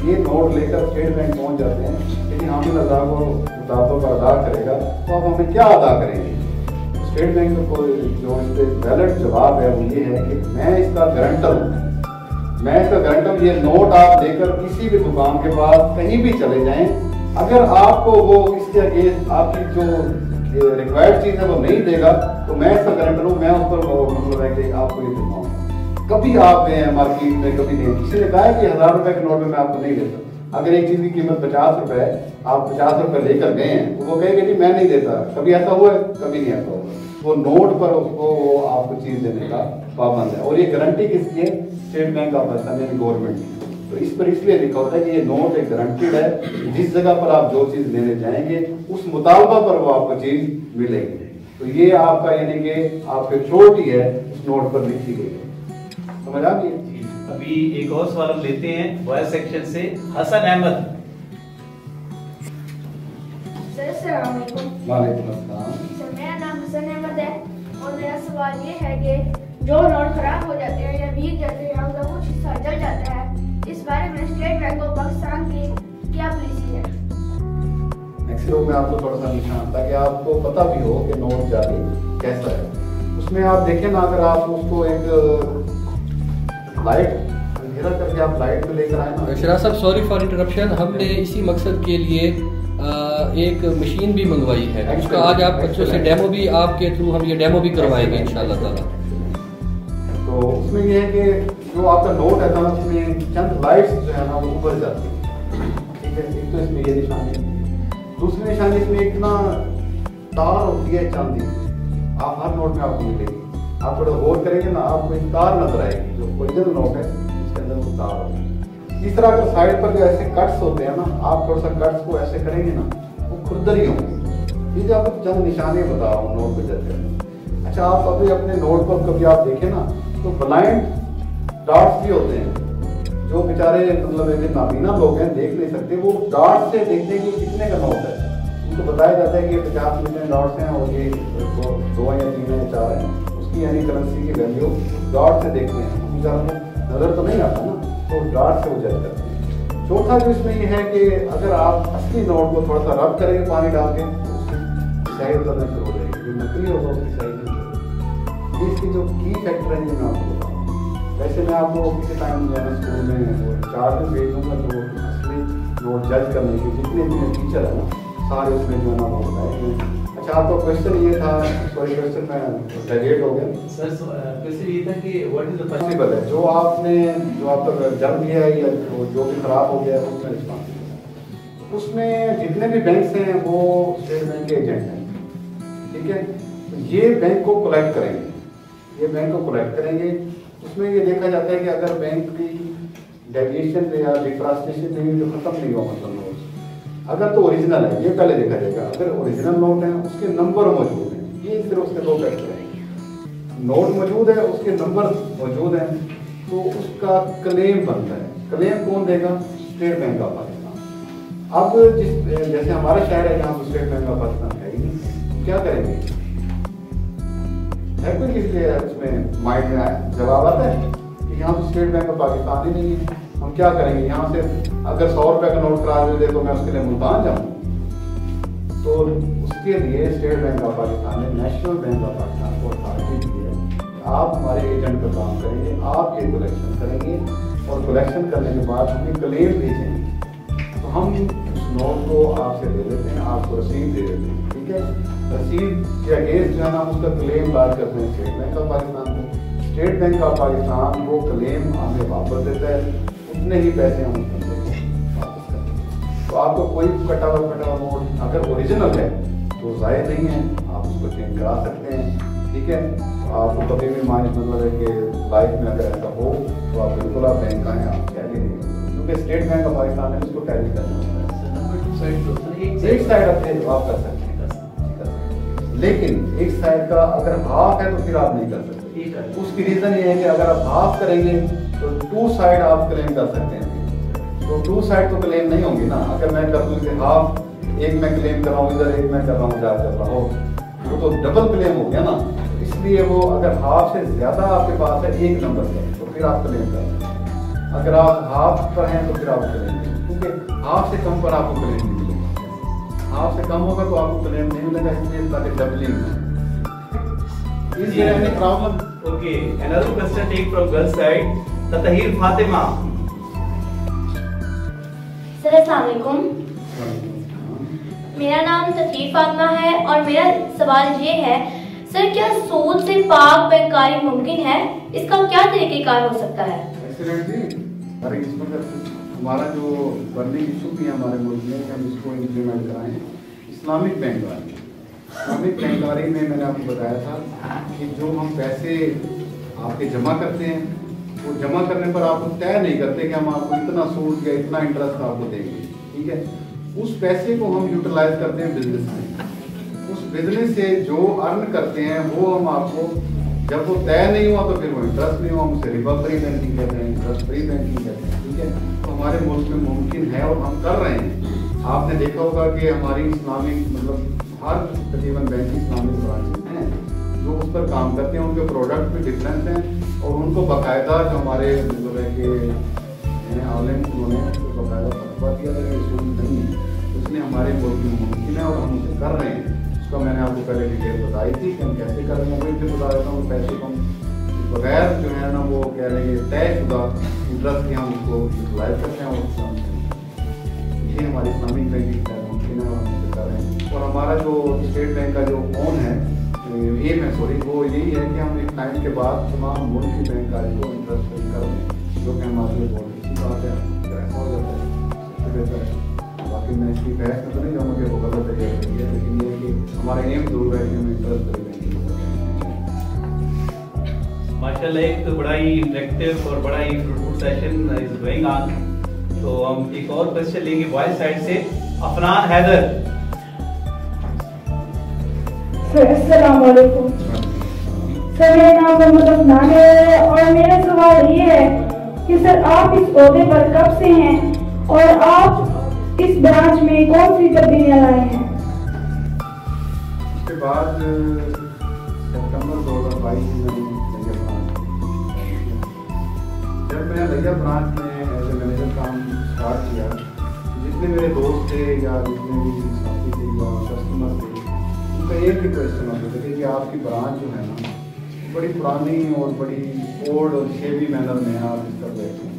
ये नोट लेकर स्टेट बैंक पहुंच जाते हैं यदि हामिल अदा को मुतालबा पर अदा करेगा तो आप हमें क्या अदा करेंगे। स्टेट बैंक को जो इस पर वैलिड जवाब है वो ये है कि मैं इसका गारंटर हूँ, मैं इसका गारंटर। ये नोट आप लेकर किसी भी दुकान के पास कहीं भी चले जाएं, अगर आपको वो इसके अगेंस्ट आपकी जो रिक्वायर्ड चीज़ है वो नहीं देगा तो मैं इसका गारंटर हूँ, मैं उस पर मतलब है कि आपको ये दिखाऊँ। कभी आप गए हैं मार्केट में, कभी नहीं, किसी ने कहा है कि 1000 रुपए के नोट में मैं आपको नहीं देता। अगर एक चीज़ की कीमत 50 रुपए है, आप 50 रुपए लेकर गए हैं तो वो कहेंगे जी मैं नहीं देता। कभी ऐसा हुआ है? कभी नहीं ऐसा हुआ। वो नोट पर उसको आपको चीज़ देने का पाबंद है। और ये गारंटी किसकी है? स्टेट बैंक ऑफ पाकिस्तान यानी गवर्नमेंट की। तो इस पर इसलिए लिखा होता है कि ये नोट एक गारंटीड है, जिस जगह पर आप जो चीज़ लेने जाएंगे उस मुतालबा पर वो आपको चीज़ मिलेगी। तो ये आपका यानी कि आपकी श्योरिटी है उस नोट पर लिखी गई है। समझ आ गई? अभी एक और सवाल हम लेते हैं वॉइस सेक्शन से, हसन अहमद। सर अस्सलाम वालेकुम। वालेकुम अस्सलाम। सर मेरा नाम हसन अहमद है और मेरा सवाल ये है कि जो नोट खराब हो जाते हैं या भीग जाते हैं या उनका कुछ हिस्सा जल जाता है, इस बारे में स्टेट बैंक ऑफ पाकिस्तान की क्या पॉलिसी है? मैक्सिमम में आपको थोड़ा सा निशान ताकि आपको पता भी हो कि नोट जारी कैसा है। उसमें आप देखें ना, अगर आप उसको एक लाइट अंधेरा करके आप लाइट में लेकर आए ना। शराज साहब सॉरी फॉर इंटरप्शन, हमने इसी मकसद के लिए एक मशीन भी मंगवाई है, उसका आज आप बच्चों से डेमो भी आपके थ्रू हम ये डेमो भी करवाएंगे इंशाल्लाह ताला। तो उसमें ये है कि जो आपका नोट है ना उसमें चंद लाइट्स जो है ना वो उभर जाती है, ठीक है। एक तो इसमें ये निशानी है, दूसरी निशानी इसमें एक ना तार होती है चांदी, आप हर नोट में आपको मिलेगी। आप थोड़ा गौर करेंगे ना आपको एक तार नजर आएगी, जो ओरिजिनल नोट है उसके अंदर वो तार होती है। तीसरा अगर साइड पर जो ऐसे कट्स होते हैं ना, आप थोड़ा सा कट्स को ऐसे करेंगे ना वो खुरदरी होंगी। ये जो आपको चंद निशानी बता रहा हूँ नोट पे जैसे। अच्छा, आप अभी अपने नोट पर कभी आप देखें ना तो ब्लाइंड डॉट्स भी होते हैं, जो बेचारे मतलब ऐसे नाबीना लोग हैं देख नहीं सकते, वो डॉट से देखते हैं कि कितने का नोट है। उनको बताया जाता है कि 50 मिलियन डॉट्स हैं और ये 2 या 3 या 4 हैं, उसकी यानी करेंसी की वैल्यू डॉट से देखते हैं। बेचारों को नज़र तो नहीं आता ना, तो डॉट से वो जज करते हैं। चौथा जो इसमें ये है कि अगर आप असली नोट को थोड़ा सा रब करेंगे पानी डाल के तो उसकी स्याही उतरना शुरू हो जाएगी, जो नकली होगा उसकी स्याही नहीं होगी। ये इसकी जो की फैक्टर है ये मैं आपको बताऊँ। वैसे मैं आपको किसी टाइम जो है ना स्कूल में चार्ट में भेज दूँगा, तो असली नोट जज करने के जितने टीचर है ना सारे उसमें जो है ना वो बताएंगे। अच्छा, आपका क्वेश्चन ये था, सॉरी क्वेश्चन में डाइवर्ट हो गया सर। क्वेश्चन ये था कि व्हाट इज द पॉसिबल है जो आपने जो आपका जल गया है या जो भी खराब हो गया है उसमें रिस्पॉन्सिबल। उसमें जितने भी बैंक्स हैं वो स्टेट बैंक के एजेंट हैं, ठीक है। तो ये बैंक को कलेक्ट करेंगे, ये बैंक को कलेक्ट करेंगे। उसमें ये देखा जाता है कि अगर बैंक की डेविएशन या डिफ्रास्टेशन नहीं जो खत्म नहीं हुआ मतलब नोट, अगर तो ओरिजिनल है ये पहले देखा जाएगा। अगर ओरिजिनल नोट है उसके नंबर मौजूद हैं, ये सिर्फ उसके 2 फैक्टर हैं। नोट मौजूद है, उसके नंबर मौजूद हैं, तो उसका क्लेम बनता है। क्लेम कौन देगा? State bank of Pakistan. अब जिस जैसे हमारा शहर है जहाँ पर स्टेट बैंक ऑफ पाकिस्तान है ही नहीं, क्या करेंगे? है कोई किसी के उसमें माइंड में जवाब आता है कि यहाँ तो स्टेट बैंक ऑफ पाकिस्तान ही नहीं है, हम क्या करेंगे? यहाँ से अगर 100 रुपए का नोट करा दे तो मैं उसके लिए मुल्तान जाऊँ? तो उसके लिए स्टेट बैंक ऑफ पाकिस्तान ने नेशनल बैंक ऑफ पाकिस्तान को अथॉरिटी दी है। आप हमारे एजेंट का काम करेंगे, आप ये कलेक्शन करेंगे और कलेक्शन करने के बाद हमें क्लेम भेजेंगे, तो हम उस नोट को आपसे ले लेते हैं, आपको रसीद दे देते हैं, ठीक है। रसीद के अगेंस्ट जो है ना उसका क्लेम लॉन्च करते हैं स्टेट बैंक ऑफ पाकिस्तान को। स्टेट बैंक ऑफ पाकिस्तान वो क्लेम हमें वापस देता है, उतने ही पैसे हम उसमें वापस करते हैं। तो आपको कोई कटा हुआ नोट अगर ओरिजिनल है तो ज़ाहिर नहीं है, आप उसको चेंज करा सकते हैं, ठीक है। तो आपको कभी भी माइंड मतलब है कि लाइफ में अगर ऐसा हो तो आप बिल्कुल आप बैंक आएँ, आप टैली नहीं, क्योंकि स्टेट बैंक ऑफ पाकिस्तान ने उसको टैली करना होता है। नंबर 2 साइड एक साइड अपने जवाब कर सकते हैं। लेकिन एक साइड का अगर हाफ है तो फिर आप नहीं कर सकते। उसकी रीजन ये है कि अगर आप हाफ करेंगे तो 2 साइड आप क्लेम कर सकते हैं, तो 2 साइड तो क्लेम नहीं होंगी ना। अगर मैं कर दूं हाफ, एक मैं क्लेम कर रहा हूँ इधर, एक मैं कर रहा हूँ इधर कर रहा हूँ, वो तो डबल क्लेम हो गया ना। इसलिए वो अगर हाफ से ज्यादा आपके पास है एक नंबर का तो फिर आप क्लेम कर, अगर आप हाफ पर हैं तो फिर आप क्लेम नहीं, क्योंकि हाफ से कम पर आपको क्लेम नहीं मिलेगा। हाफ से कम होगा तो आपको क्लेम नहीं मिलेगा, इसलिए ताकि डबलिंग है। Is there any problem? Okay, another question take from girl side. Tatahir Fatima. Sir अस्सलाम वालेकुम, मेरा नाम ततहीर फातिमा है और मेरा सवाल ये है सर, क्या सूद से पाक बेकारी मुमकिन है? इसका क्या तरीक़ेकार हो सकता है? हर किस्म का हमारा जो बर्निंग इशू भी है हमारे मुल्क में कि हम इसको इम्प्लीमेंट कराएं। इस्लामिक बैंककारी, इस्लामिक बैंककारी में मैंने आपको बताया था कि जो हम पैसे आपके जमा करते हैं वो जमा करने पर आपको तय नहीं करते कि हम आपको इतना सूद या इतना इंटरेस्ट आपको देंगे, ठीक है। उस पैसे को हम यूटिलाइज करते हैं बिजनेस में। उस बिजनेस से जो अर्न करते हैं वो हम आपको, जब वो तय नहीं हुआ तो फिर वो इंटरेस्ट नहीं हुआ, हम उसे रिबा फ्री बैंकिंग कहते हैं, इंटरेस्ट फ्री बैंकिंग कहते हैं, ठीक है। तो हमारे मुल्क में मुमकिन है और हम कर रहे हैं। आपने देखा होगा कि हमारी इस्लामिक मतलब हर तकरीबन बैंक इस्लामिक ब्रांचेस हैं जो उस पर काम करते हैं, उनके प्रोडक्ट भी डिफरेंट हैं और उनको बाकायदा जो हमारे मतलब के आलिम उन्होंने बाकायदा फतवा दिया था कि सूद नहीं है, उसने हमारे मुल्क में मुमकिन है और हम उसे कर रहे हैं। उसका मैंने आपको पहले डिटेल बताई थी कि हम कैसे कर रहे हैं। वही फिर बता देता हूँ, पैसे को हम बगैर जो है ना वो कह रहे हैं तयशुदा इंटरेस्ट के हम उसको यूटिलाइज करते हैं और ये हमारी इस्लामिक बैंकिंग का मुमकिन है और हम उसे कर रहे हैं। और हमारा जो स्टेट बैंक का जो ओन है एम है सॉरी, वो यही है कि हम एक टाइम के बाद तमाम मुल्क की बैंककारी को इंटरेस्ट फ्री कर दें, जो कि हमारे लिए बहुत अच्छी बात है, ऐसा हो जाता है, इससे बेहतर है। बाकी मैं इसकी बहस में तो नहीं जाऊँगा कि वो गलत है, लेकिन ये है कि हमारा एम जरूर है कि हम इंटरेस्ट फ्री बैंकिंग करें। माशाल्लाह एक तो बड़ा ही इंटरेक्टिव और बड़ा ही fruitful session is going on. तो हम एक और क्वेश्चन लेंगे बॉयज साइड से, अफनान हैदर। सर अस्सलाम वालेकुम। सर मेरा नाम मोहम्मद अफनान है और मेरा सवाल ये है कि सर आप इस ओहदे पर कब से हैं और आप इस ब्रांच में कौन सी तब्दीलियां लाए हैं? इसके बाद सितंबर 2022 में जब मैं लैया ब्रांच में एज ए मैनेजर काम स्टार्ट किया, जितने मेरे दोस्त थे या जितने भी साथी थे या कस्टमर थे, उनका एक ही क्वेश्चन होता था कि आपकी ब्रांच जो है ना बड़ी पुरानी और बड़ी ओल्ड और शेवी मैनर में आप इसका बैठे हैं।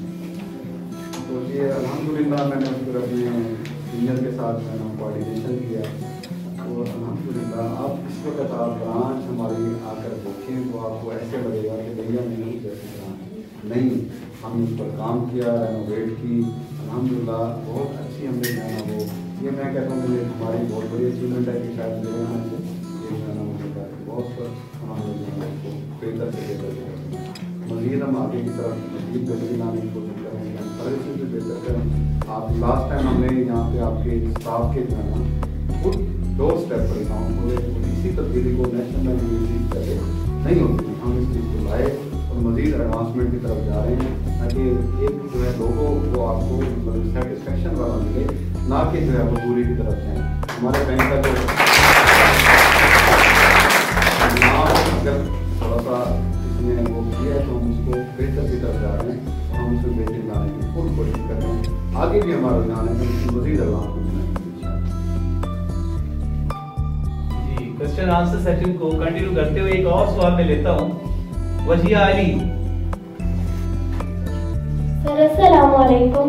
तो ये अल्हम्दुलिल्लाह मैंने उस पर अपने सीनियर के साथ मैंने कोऑर्डिनेशन किया और अल्हम्दुलिल्लाह आप इस वक्त आप ब्रांच हमारी आकर देखें तो आपको ऐसे लगेगा कि भैया नहीं जैसी ब्रांच नहीं, हमने उस पर काम किया, रेनोवेट की, अल्हम्दुलिल्लाह बहुत अच्छी हमने जो है वो, ये मैं कहता हूँ मुझे हमारी बहुत बड़ी अचीवमेंट है कि शायद मेरे यहाँ से ये जो है ना मुझे बहुत हमारे जो है उसको बेहतर से बेहतर मज़ीद हम आगे की तरफ मज़ीद बेहतरी लाने की कोशिश करेंगे, सर्विस भी बेहतर करें। आप लास्ट टाइम हमने यहाँ पे आपके स्टाफ के जो है ना खुद डोर स्टेप पर गाँव खोले, इसी तब्दीली को नेशनल बैंक में चीज़ पहले नहीं होती थी, हम इस चीज़ को लाए और मज़ीद एडवांसमेंट की तरफ जा रहे हैं ताकि एक जो है लोगों को आपको मतलब सेटिस्फेक्शन वाला मिले, ना कि जो है वो दूरी की तरफ जाए। हमारे बैंक का जो अगर थोड़ा सा इसने वो किया है तो हम उसको बेहतर की तरफ जा रहे हैं और हम उसमें बेहतरी लाने की पूरी कोशिश कर रहे हैं। आगे भी हमारा रुझान है कि इसमें मज़ीद एडवांसमेंट जी, क्वेश्चन आंसर सेशन को कंटिन्यू करते हुए एक और सवाल मैं लेता हूँ, वजिया अली। सर अस्सलाम वालेकुम।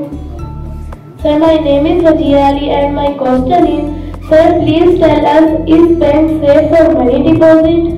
Sir, my name is Wajia Ali and my question is, sir, please tell us, is bank safe for money deposit?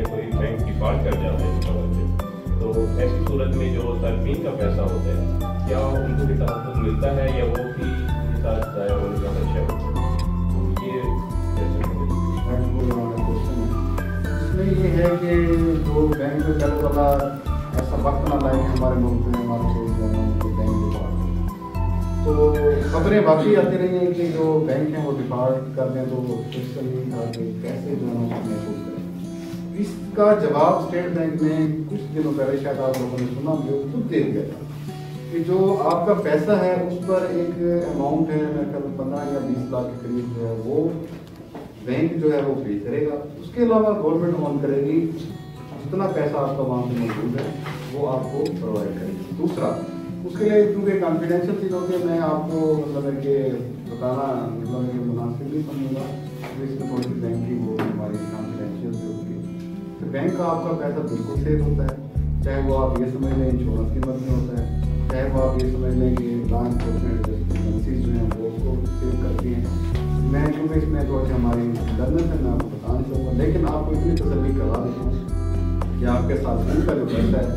कोई बैंक डिफॉल्ट कर जाते हैं सूरत में जो सार्फिन का पैसा होता है, क्या उनको भी तहफ़्फ़ुज़ मिलता है या वो भी उनके साथ ज़ाया होने का खदशा होता है? ये इसमें ये है कि जो बैंक में चलने वाला ऐसा वक्त ना लाए कि हमारे मुल्क में हमारे देश में उनको बैंक डिफॉल्ट, तो खबरें बाकी आती रही हैं कि जो बैंक हैं वो डिफॉल्ट कर दें, तो क्वेश्चन ये था कि कैसे जो है ना महसूस करें। इसका जवाब स्टेट बैंक ने कुछ दिनों पहले, शायद आप लोगों ने सुना भी हो, खुद दे दिया था कि जो आपका पैसा है उस पर एक अमाउंट है, मेरे ख्याल 15 या 20 लाख के करीब जो है वो बैंक जो है वो पे करेगा। उसके अलावा गवर्नमेंट ऑन करेगी, जितना पैसा आपका वहाँ पे मौजूद है वो आपको प्रोवाइड करेगी। दूसरा, उसके लिए क्योंकि कॉन्फिडेंशियल चीज़ होती है, मैं आपको मतलब है कि बताना मतलब कि मुनासिब नहीं समझूंगा, इसमें थोड़ी सी बैंक की वो हमारी कॉन्फिडेंशियल भी होती है। तो बैंक का आपका पैसा बिल्कुल सेफ होता है, चाहे वो आप ये समझ लें इंश्योरेंस की मदद में होता है, चाहे वो आप ये समझ लें कि लॉ एनफोर्समेंट एजेंसीज जो हैं वो उसको सेव करती हैं। मैं क्योंकि इसमें थोड़ी सी हमारी लर्नर है, मैं आपको बताना चाहूँगा, लेकिन आपको इतनी तसल्ली करवा देता हूँ कि आपके साथ बैंक का जो पैसा है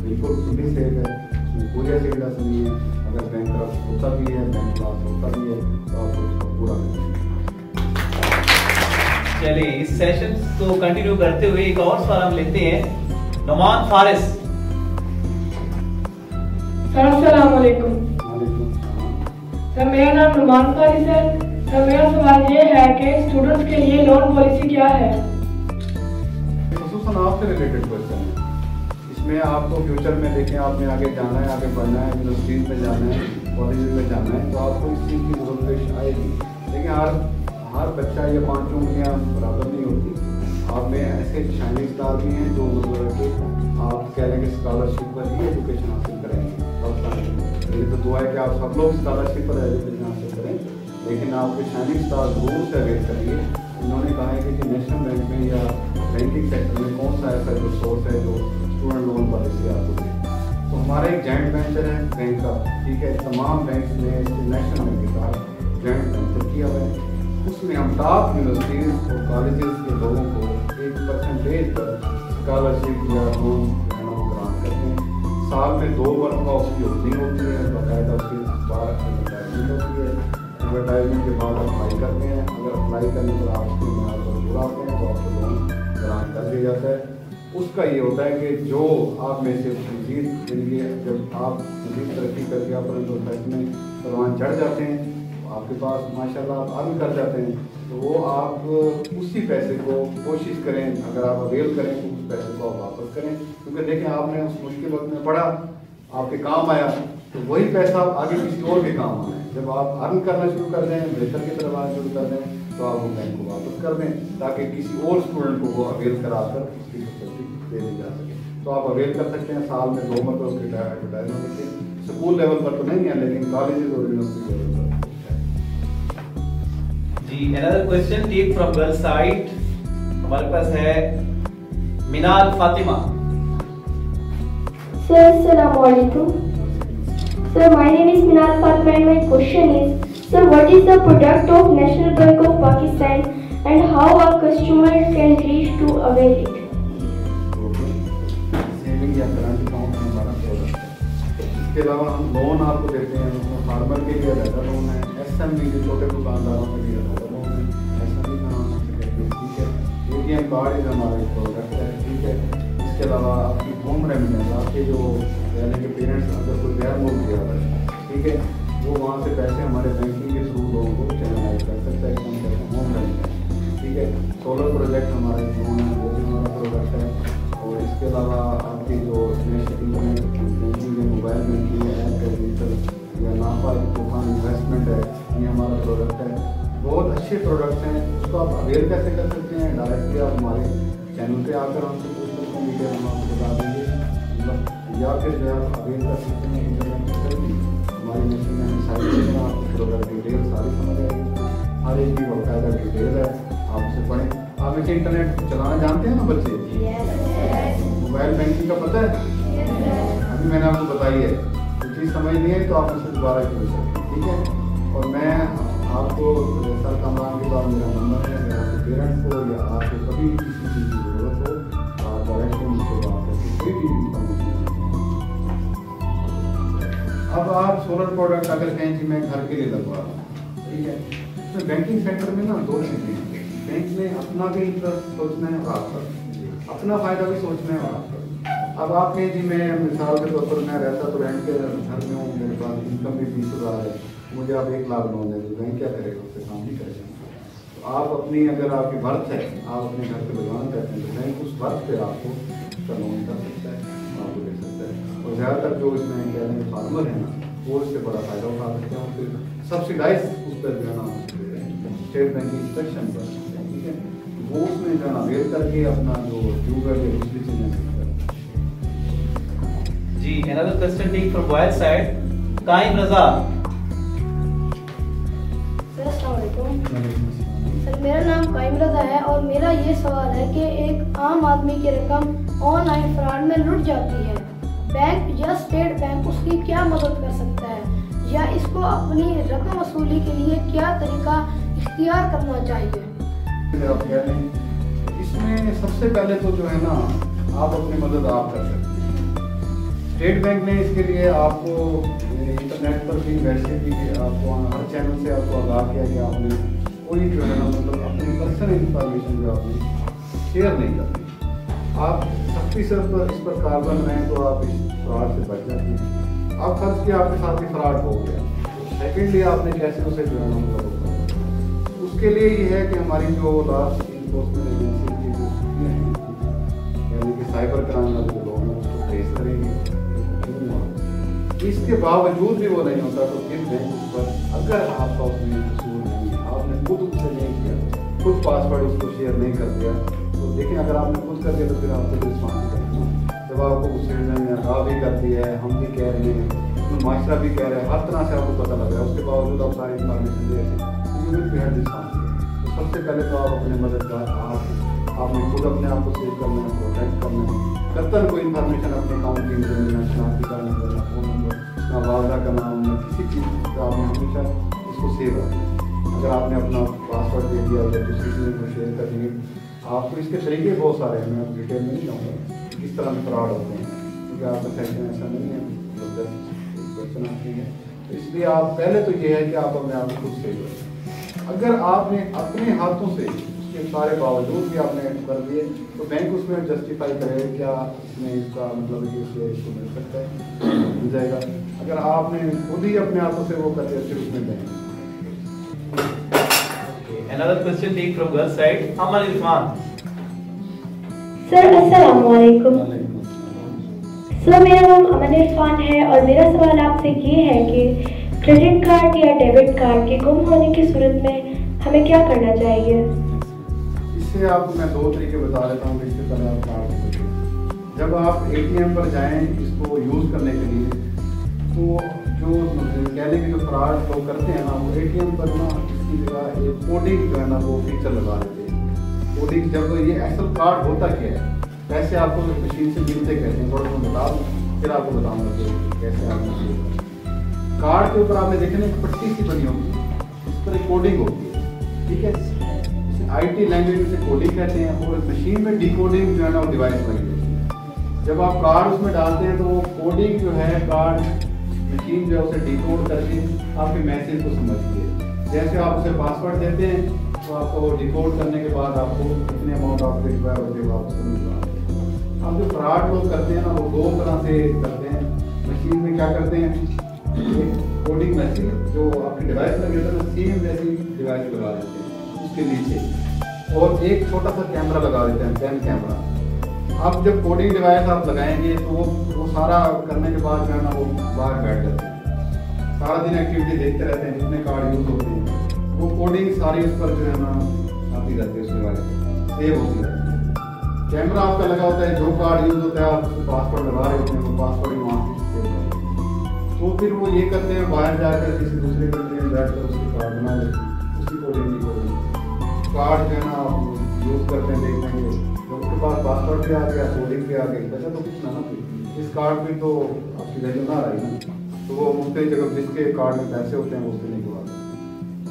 बिल्कुल फुली सेफ है, उसमें कोई ऐसी वजह नहीं है। अगर बैंक क्रॉस होता भी है, बैंक लॉस होता भी है, तो आप उसको पूरा करें। चलिए इस सेशन को कंटिन्यू करते हुए एक और सवाल हम लेते हैं नुमान फारिस। सर अस्सलाम वालेकुम। सर मेरा नाम नुमान फारिस है। सर मेरा सवाल ये है कि स्टूडेंट्स के लिए लोन पॉलिसी क्या है? ख़ुसूसन आपसे रिलेटेड क्वेश्चन है। इसमें आपको फ्यूचर में देखें, आपने आगे जाना है, आगे बढ़ना है, यूनिवर्सिटीज में जाना है, कॉलेज में जाना है, तो आपको इस चीज़ की जरूरत पेश आएगी। लेकिन हर बच्चा या 5 उंगलियां बराबर नहीं होती। आप में ऐसे शाइनिंग स्टार भी हैं जो मतलब कि आप कह रहे हैं कि स्कॉलरशिप पर ही एजुकेशन हासिल करेंगे। ये तो दुआ है कि आप सब लोग स्कॉलरशिप पर एजुकेशन हासिल करें, लेकिन आपके शाइनिंग स्टार जरूर से अवेल करिए। उन्होंने कहा है कि नेशनल बैंक में या बैंकिंग सेक्टर में कौन सा ऐसा जो सोर्स है जो स्टूडेंट लोन पॉलिसी आपको दे। तो हमारा एक जॉइंट वेंचर है बैंक का, ठीक है, तमाम बैंक ने नेशनल बैंक के साथ जॉइंट वेंचर किया हुआ है। उसमें हम टॉप यूनिवर्सिटीज़ और कॉलेजेस के लोगों को 1% पर स्कॉलरशिप या लोन ग्रांट करते हैं। साल में 2 बार का उसकी ओपनिंग होती है, बाकायदा उसकी बार एडवर्टाइजमेंट होती है। एडवर्टाइजमेंट के बाद अप्लाई करते हैं, अगर अप्लाई करने पर आप उसके मैार पर पूरा होते हैं तो आपको लोन ग्रांट कर दिया जाता है। उसका ये होता है कि जो आप में से मजीद जिंदगी जब आप मजीद तरक्की करके अपने प्रोफेशन में परवान चढ़ जाते हैं, आपके पास माशाल्लाह आप अर्न कर जाते हैं, तो वो आप उसी पैसे को कोशिश करें, अगर आप अवेल करें तो उस पैसे को आप वापस करें। क्योंकि देखें आपने उस मुश्किल वक्त में पढ़ा, आपके काम आया, तो वही पैसा आगे किसी और के काम आना है। जब आप अर्न करना शुरू कर दें, बेहतर की तरफ आना शुरू कर दें, तो आप वो बैंक को वापस कर दें ताकि किसी और स्टूडेंट को वो अवेल कराकर उसकी फैसिलिटी दे दी जा सके। तो आप अवेल कर सकते हैं, साल में 2 मरतबा उसकी एडवर्टाइजमेंट देते हैं। स्कूल लेवल पर तो नहीं है, लेकिन कॉलेजेस और यूनिवर्सिटी लेवल पर। जी another question take from girl side, हमारे पास है मिनाल Fatima. Sir, Assalamualaikum. Sir, my name is Minal Fatima and my question is, sir, what is the product of National Bank of Pakistan and how a customer can reach to avail it? Saving या करंट अकाउंट हमारा प्रोडक्ट है। इसके अलावा हम लोन आपको देते हैं, उसमें फार्मर के लिए अलग लोन है, SME के छोटे दुकानदारों के लिए अलग लोन है, SME का नाम से ठीक है। ATM कार्ड इज हमारा एक प्रोडक्ट है, ठीक है। इसके अलावा आपकी होम रेमिटेंस, आपके जो यानी कि पेरेंट्स अगर कोई गैर मुल्क गया है, ठीक है, वो वहाँ से पैसे हमारे बैंकिंग के थ्रू लोगों को चैनलाइज कर सकता है, हम कहते हैं होम रेमिटेंस, ठीक है। सोलर प्रोजेक्ट हमारा एक लोन है, वो भी हमारा प्रोडक्ट है। और इसके अलावा आपकी जो इंटरनेट बैंकिंग है, मोबाइल बैंकिंग है, ऐप है, डिजिटल या नाफा तूफान इन्वेस्टमेंट है, ये हमारा प्रोडक्ट है। बहुत अच्छे प्रोडक्ट्स हैं, उसको आप अवेल कैसे कर सकते हैं? डायरेक्टली आप हमारे चैनल पे आकर हमसे पूछ सकते हैं, डिटेल हम आपको बता देंगे, मतलब या फिर जो है आप अवेल कर सकते हैं इंटरनेट पर भी। हमारी नेशनल बैंक साइट पर आपको प्रोडक्ट डिटेल सारी समझ आएगी, हर एक की बाकायदा डिटेल है, आप उसे पढ़ें। आप इसे इंटरनेट चलाना जानते हैं ना बच्चे? मोबाइल बैंकिंग का पता है? अभी मैंने आपको बताई है, तो चीज़ समझ नहीं है तो आप मुझसे दोबारा पूछ सकते हैं, ठीक है। और मैं आपको सर कमरान के बाद मेरा नंबर है, अगर आपके पेरेंट्स को या आपको कभी किसी चीज़ की ज़रूरत हो, आप डायरेक्टली मुझसे बात करके कोई भी इंफॉर्मेशन अब आप सोलर प्रोडक्ट अगर कहें कि मैं घर के लिए लगवा रहा हूँ, ठीक है, तो बैंकिंग सेक्टर में ना दो चीज़ें हैं। बैंक ने अपना भी इंटरेस्ट सोचना है और आपका अपना फ़ायदा भी सोचना है और आपका। अब आप कहें जी मैं मिसाल के तौर पर मैं रहता तो रेंट के घर में हूँ, मेरे पास इनकम भी 20,000 है, मुझे आप 1 लाख लोन दे दो, बैंक क्या करेगा, उससे काम नहीं करेगा। तो आप अपनी अगर आपकी वर्थ है, आप अपने घर पे लगवाना चाहते हैं तो बैंक उस वर्थ पे आपको उसका लोन कर सकता है, आपको दे सकता है। और ज़्यादातर जो इसमें कह रहे हैं फार्मर है ना, वो इससे बड़ा फ़ायदा उठा सकते हैं और फिर सब्सिडाइज उस पर जो है ना स्टेट बैंक की इंस्ट्रक्शन पर, ठीक है, वो उसमें जो है ना वेट करके अपना जो ट्यूबवेल या दूसरी चीज़ें। जी, another question take from Boyd side, Qaim Raza. Sir मेरा नाम काइम रजा है और मेरा ये सवाल है कि एक आम आदमी की रकम ऑनलाइन फ्रॉड में लुट जाती है, बैंक या स्टेट बैंक उसकी क्या मदद कर सकता है, या इसको अपनी रकम वसूली के लिए क्या तरीका इख्तियार करना चाहिए? इसमें सबसे पहले तो जो है ना आप अपनी मदद आप कर सकते हैं। स्टेट बैंक ने इसके लिए आपको इंटरनेट पर भी वैसे भी आपको हर चैनल से आपको आगाह किया कि आपने कोई जो है ना मतलब अपनी पर्सनल इंफॉर्मेशन जो आपने शेयर नहीं करनी। आप सख्ती से इस पर कार्बन रहें तो आप इस फ्रॉड से बच जाते हैं। आप फर्ज किया आपके साथ भी फ्रॉड हो गया, तो सेकेंडली आपने कैसे उसे जो है ना मतलब उसके लिए ये है कि हमारी जो लास्ट इन्फोर्समेंट एजेंसी की जो स्थितियाँ हैं, यानी कि साइबर क्राइम वाले जो लोग हैं उसको फेस करेंगे। इसके बावजूद भी वो नहीं होता तो फिर बैंक उस पर अगर आपका उसमें कसूर नहीं है, आपने खुद उससे नहीं किया, खुद पासवर्ड उसको शेयर नहीं कर दिया, तो देखिए अगर आपने खुद कर दिया तो फिर आपको रिस्पॉन्स करना। जब आपको उससे आगाह भी कर दिया है, हम भी कह रहे हैं, माशरा भी कह रहे हैं, हर तरह से आपको पता लग रहा है, उसके बावजूद आप सारी इन्फॉर्मेशन दे रहे हैं, तो सबसे पहले तो आप अपने मददगार आपने खुद अपने आप को सेव करना है, प्रोटेक्ट करना है। कतन कोई इन्फॉर्मेशन अपने अकाउंट की देना, शनाख्ती कार्ड नंबर, फ़ोन नंबर, ना वादा का नाम, ना किसी चीज़ का आपने हमेशा इसको सेव रखना है। अगर आपने अपना पासवर्ड दे दिया या दूसरी चीज़ें को शेयर कर दी, आपको इसके तरीके बहुत सारे हैं, मैं डिटेल में नहीं जाऊँगा किस तरह में फ्रॉड होते हैं, क्योंकि आपका सेक्शन ऐसा नहीं है, क्वेश्चन आती है। तो इसलिए आप पहले तो ये है कि आप अपने आप को खुद सेव रखें। अगर आपने अपने हाथों से उसके सारे बावजूद भी आपने कर दिए तो बैंक उसमें जस्टिफाई करे क्या इसमें इसका मतलब कि उसे इसको मिल सकता है, मिल जाएगा। अगर आपने खुद ही अपने हाथों से वो कर दिया फिर उसमें bank. Another question take from girl side, Amal Irfan. Sir अस्सलाम वालेकुम। सर मेरा नाम अमन इरफान है और मेरा सवाल आपसे ये है कि क्रेडिट कार्ड या डेबिट कार्ड के गुम होने की सूरत में हमें क्या करना चाहिए? इससे आपको मैं 2 तरीके बता देता हूँ। इससे पहले आप कार्ड को जब आप ATM पर जाएं इसको यूज़ करने के लिए, तो जो कहने के जो फ्रॉड लोग करते हैं ना, वो ATM पर ना इसकी जगह एक कोडिंग जो है ना वो फीचर लगा देते हैं। कोडिंग जब ये एक्चुअल कार्ड होता क्या है, पैसे आपको मशीन से मिलते कैसे हैं, थोड़ा सा बता दूँ फिर आपको बताऊँगा कि कैसे आप कार्ड के ऊपर आपने देखना एक पट्टी सी बनी होगी, इस पर एक कोडिंग होती है, ठीक है, IT लैंग्वेज से कोडिंग कहते हैं। और मशीन में डिकोडिंग जो है ना वो डिवाइस बनी होती है। जब आप कार्ड उसमें डालते हैं तो वो कोडिंग जो है कार्ड मशीन जो है उसे डिकोड करके आपके मैसेज को समझती है। जैसे आप उसे पासवर्ड देते हैं तो आपको वो डिकोड करने के बाद आपको कितने अमाउंट आपको रिक्वायर होते हैं वापस मिलता। अब जो फ्रॉड लोग करते हैं ना वो 2 तरह से करते हैं। मशीन में क्या करते हैं, कोडिंग मैसेज जो आपकी डिवाइस लगे होता है सेम वैसी डिवाइस लगा देते हैं उसके नीचे, और एक छोटा सा कैमरा लगा देते हैं, पेन कैमरा। अब जब कोडिंग डिवाइस आप लगाएंगे तो वो सारा करने के बाद जो है ना वो बाहर बैठ जाते हैं, सारा दिन एक्टिविटी देखते रहते हैं, जितने कार्ड यूज़ होते हैं वो कोडिंग सारी उस पर जो है ना आती रहती है, उसके बाद सेव होती रहती है। कैमरा आपका लगा होता है, जो कार्ड यूज़ होता है आप उसको पासवर्ड लगा रहे होते हैं, वो पासवर्ड ही वहाँ से सेव करते हैं। तो फिर वो ये करते हैं बाहर जाकर किसी दूसरे कंट्री में बैठ कर उसकी कार्ड बना लेते हैं, उसी कोडिंग की कार्ड जो है ना आप यूज़ करते हैं, देख लेंगे जब उसके पास पासवर्ड भी आ गया, कोडिंग भी आ गई, बचा तो कुछ ना इस कार्ड में तो आपकी वैल्यू ना रही ना, तो वो मुफ्त जगह जिसके कार्ड में पैसे होते हैं वो उससे नहीं करवाते,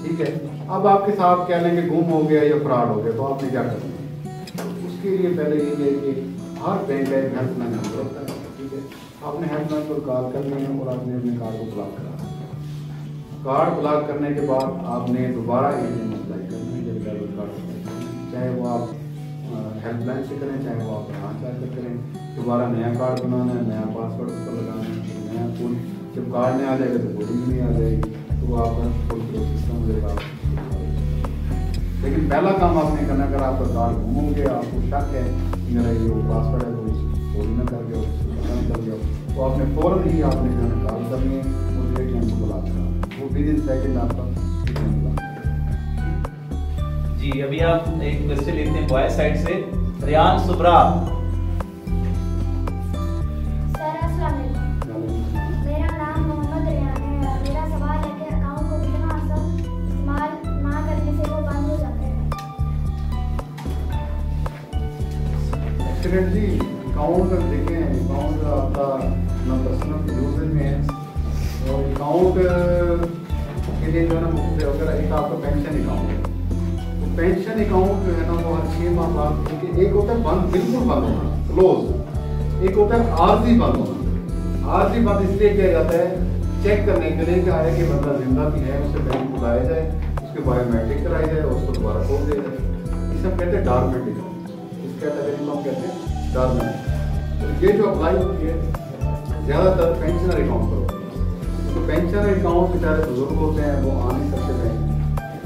ठीक है। अब आपके साथ क्या लेंगे गुम हो गया या फ्रॉड हो गया, तो आपने क्या करना है? उसके लिए पहले ये है कि हर बैंक का एक हेल्पलाइन नंबर होता है, ठीक है। आपने हेल्पलाइन पर कॉल करनी है और आपने अपने कार्ड को ब्लॉक कराना है। कार्ड ब्लॉक करने के बाद आपने दोबारा ATM अप्लाई करना है, जब डेबिट कार्ड अप्लाई करना है, चाहे वो आप हेल्पलाइन से करें, चाहे वो आप यहाँ जाकर करें। दोबारा नया कार्ड बनाना है, नया पासवर्ड उस पर लगाना है, नया कोड। जब कार्ड नहीं आ जाएगा तो कोडिंग नहीं आ जाएगी, तो वो आपका फुल सिस्टम हो जाएगा। लेकिन पहला काम आपने करना, अगर आपका कार्ड गुम हो गया, आपको शक है मेरा ये पासवर्ड है कोई चोरी ना कर गया, कर गया, तो आपने फौरन ही आपने जो है कॉल करनी है और ATM को ब्लॉक करना, वो विदिन सेकंड आपका ATM ब्लॉक। जी अभी आप एक क्वेश्चन लेते हैं बॉय साइड से, रियान सुब्रा। सर अस्सलाम वालेकुम। मेरा नाम मोहम्मद रियान है। मेरा सवाल है कि अकाउंट को कितना असर इस्तेमाल ना करने से वो बंद हो जाते हैं। एक्सीडेंट जी, अकाउंट देखें, अकाउंट आपका अपना पर्सनल यूजेज में है, और अकाउंट के लिए जो है ना, अगर एक आपका पेंशन अकाउंट है, तो पेंशन अकाउंट जो है ना वो हर 6 माह बाद, एक होता है बंद, बिल्कुल बंद होना, क्लोज, एक होता है आर्जी बंद होना। आर्जी बंद इसलिए किया जाता है चेक करने के लिए कि आया कि बंदा जिंदा भी है, उसे बैंक बुलाया जाए, उसके बायोमेट्रिक कराया जाए और उसको दोबारा खोल दिया जाए। इसे हम कहते हैं डॉर्मेंट अकाउंट, इस कैटेगरी को हम कहते हैं डॉर्मेंट। तो ये जो अप्लाई होती है ज़्यादातर पेंशनर अकाउंट पर होती है, तो पेंशनर अकाउंट बेचारे बुजुर्ग होते हैं, वो आ नहीं सकते बैंक,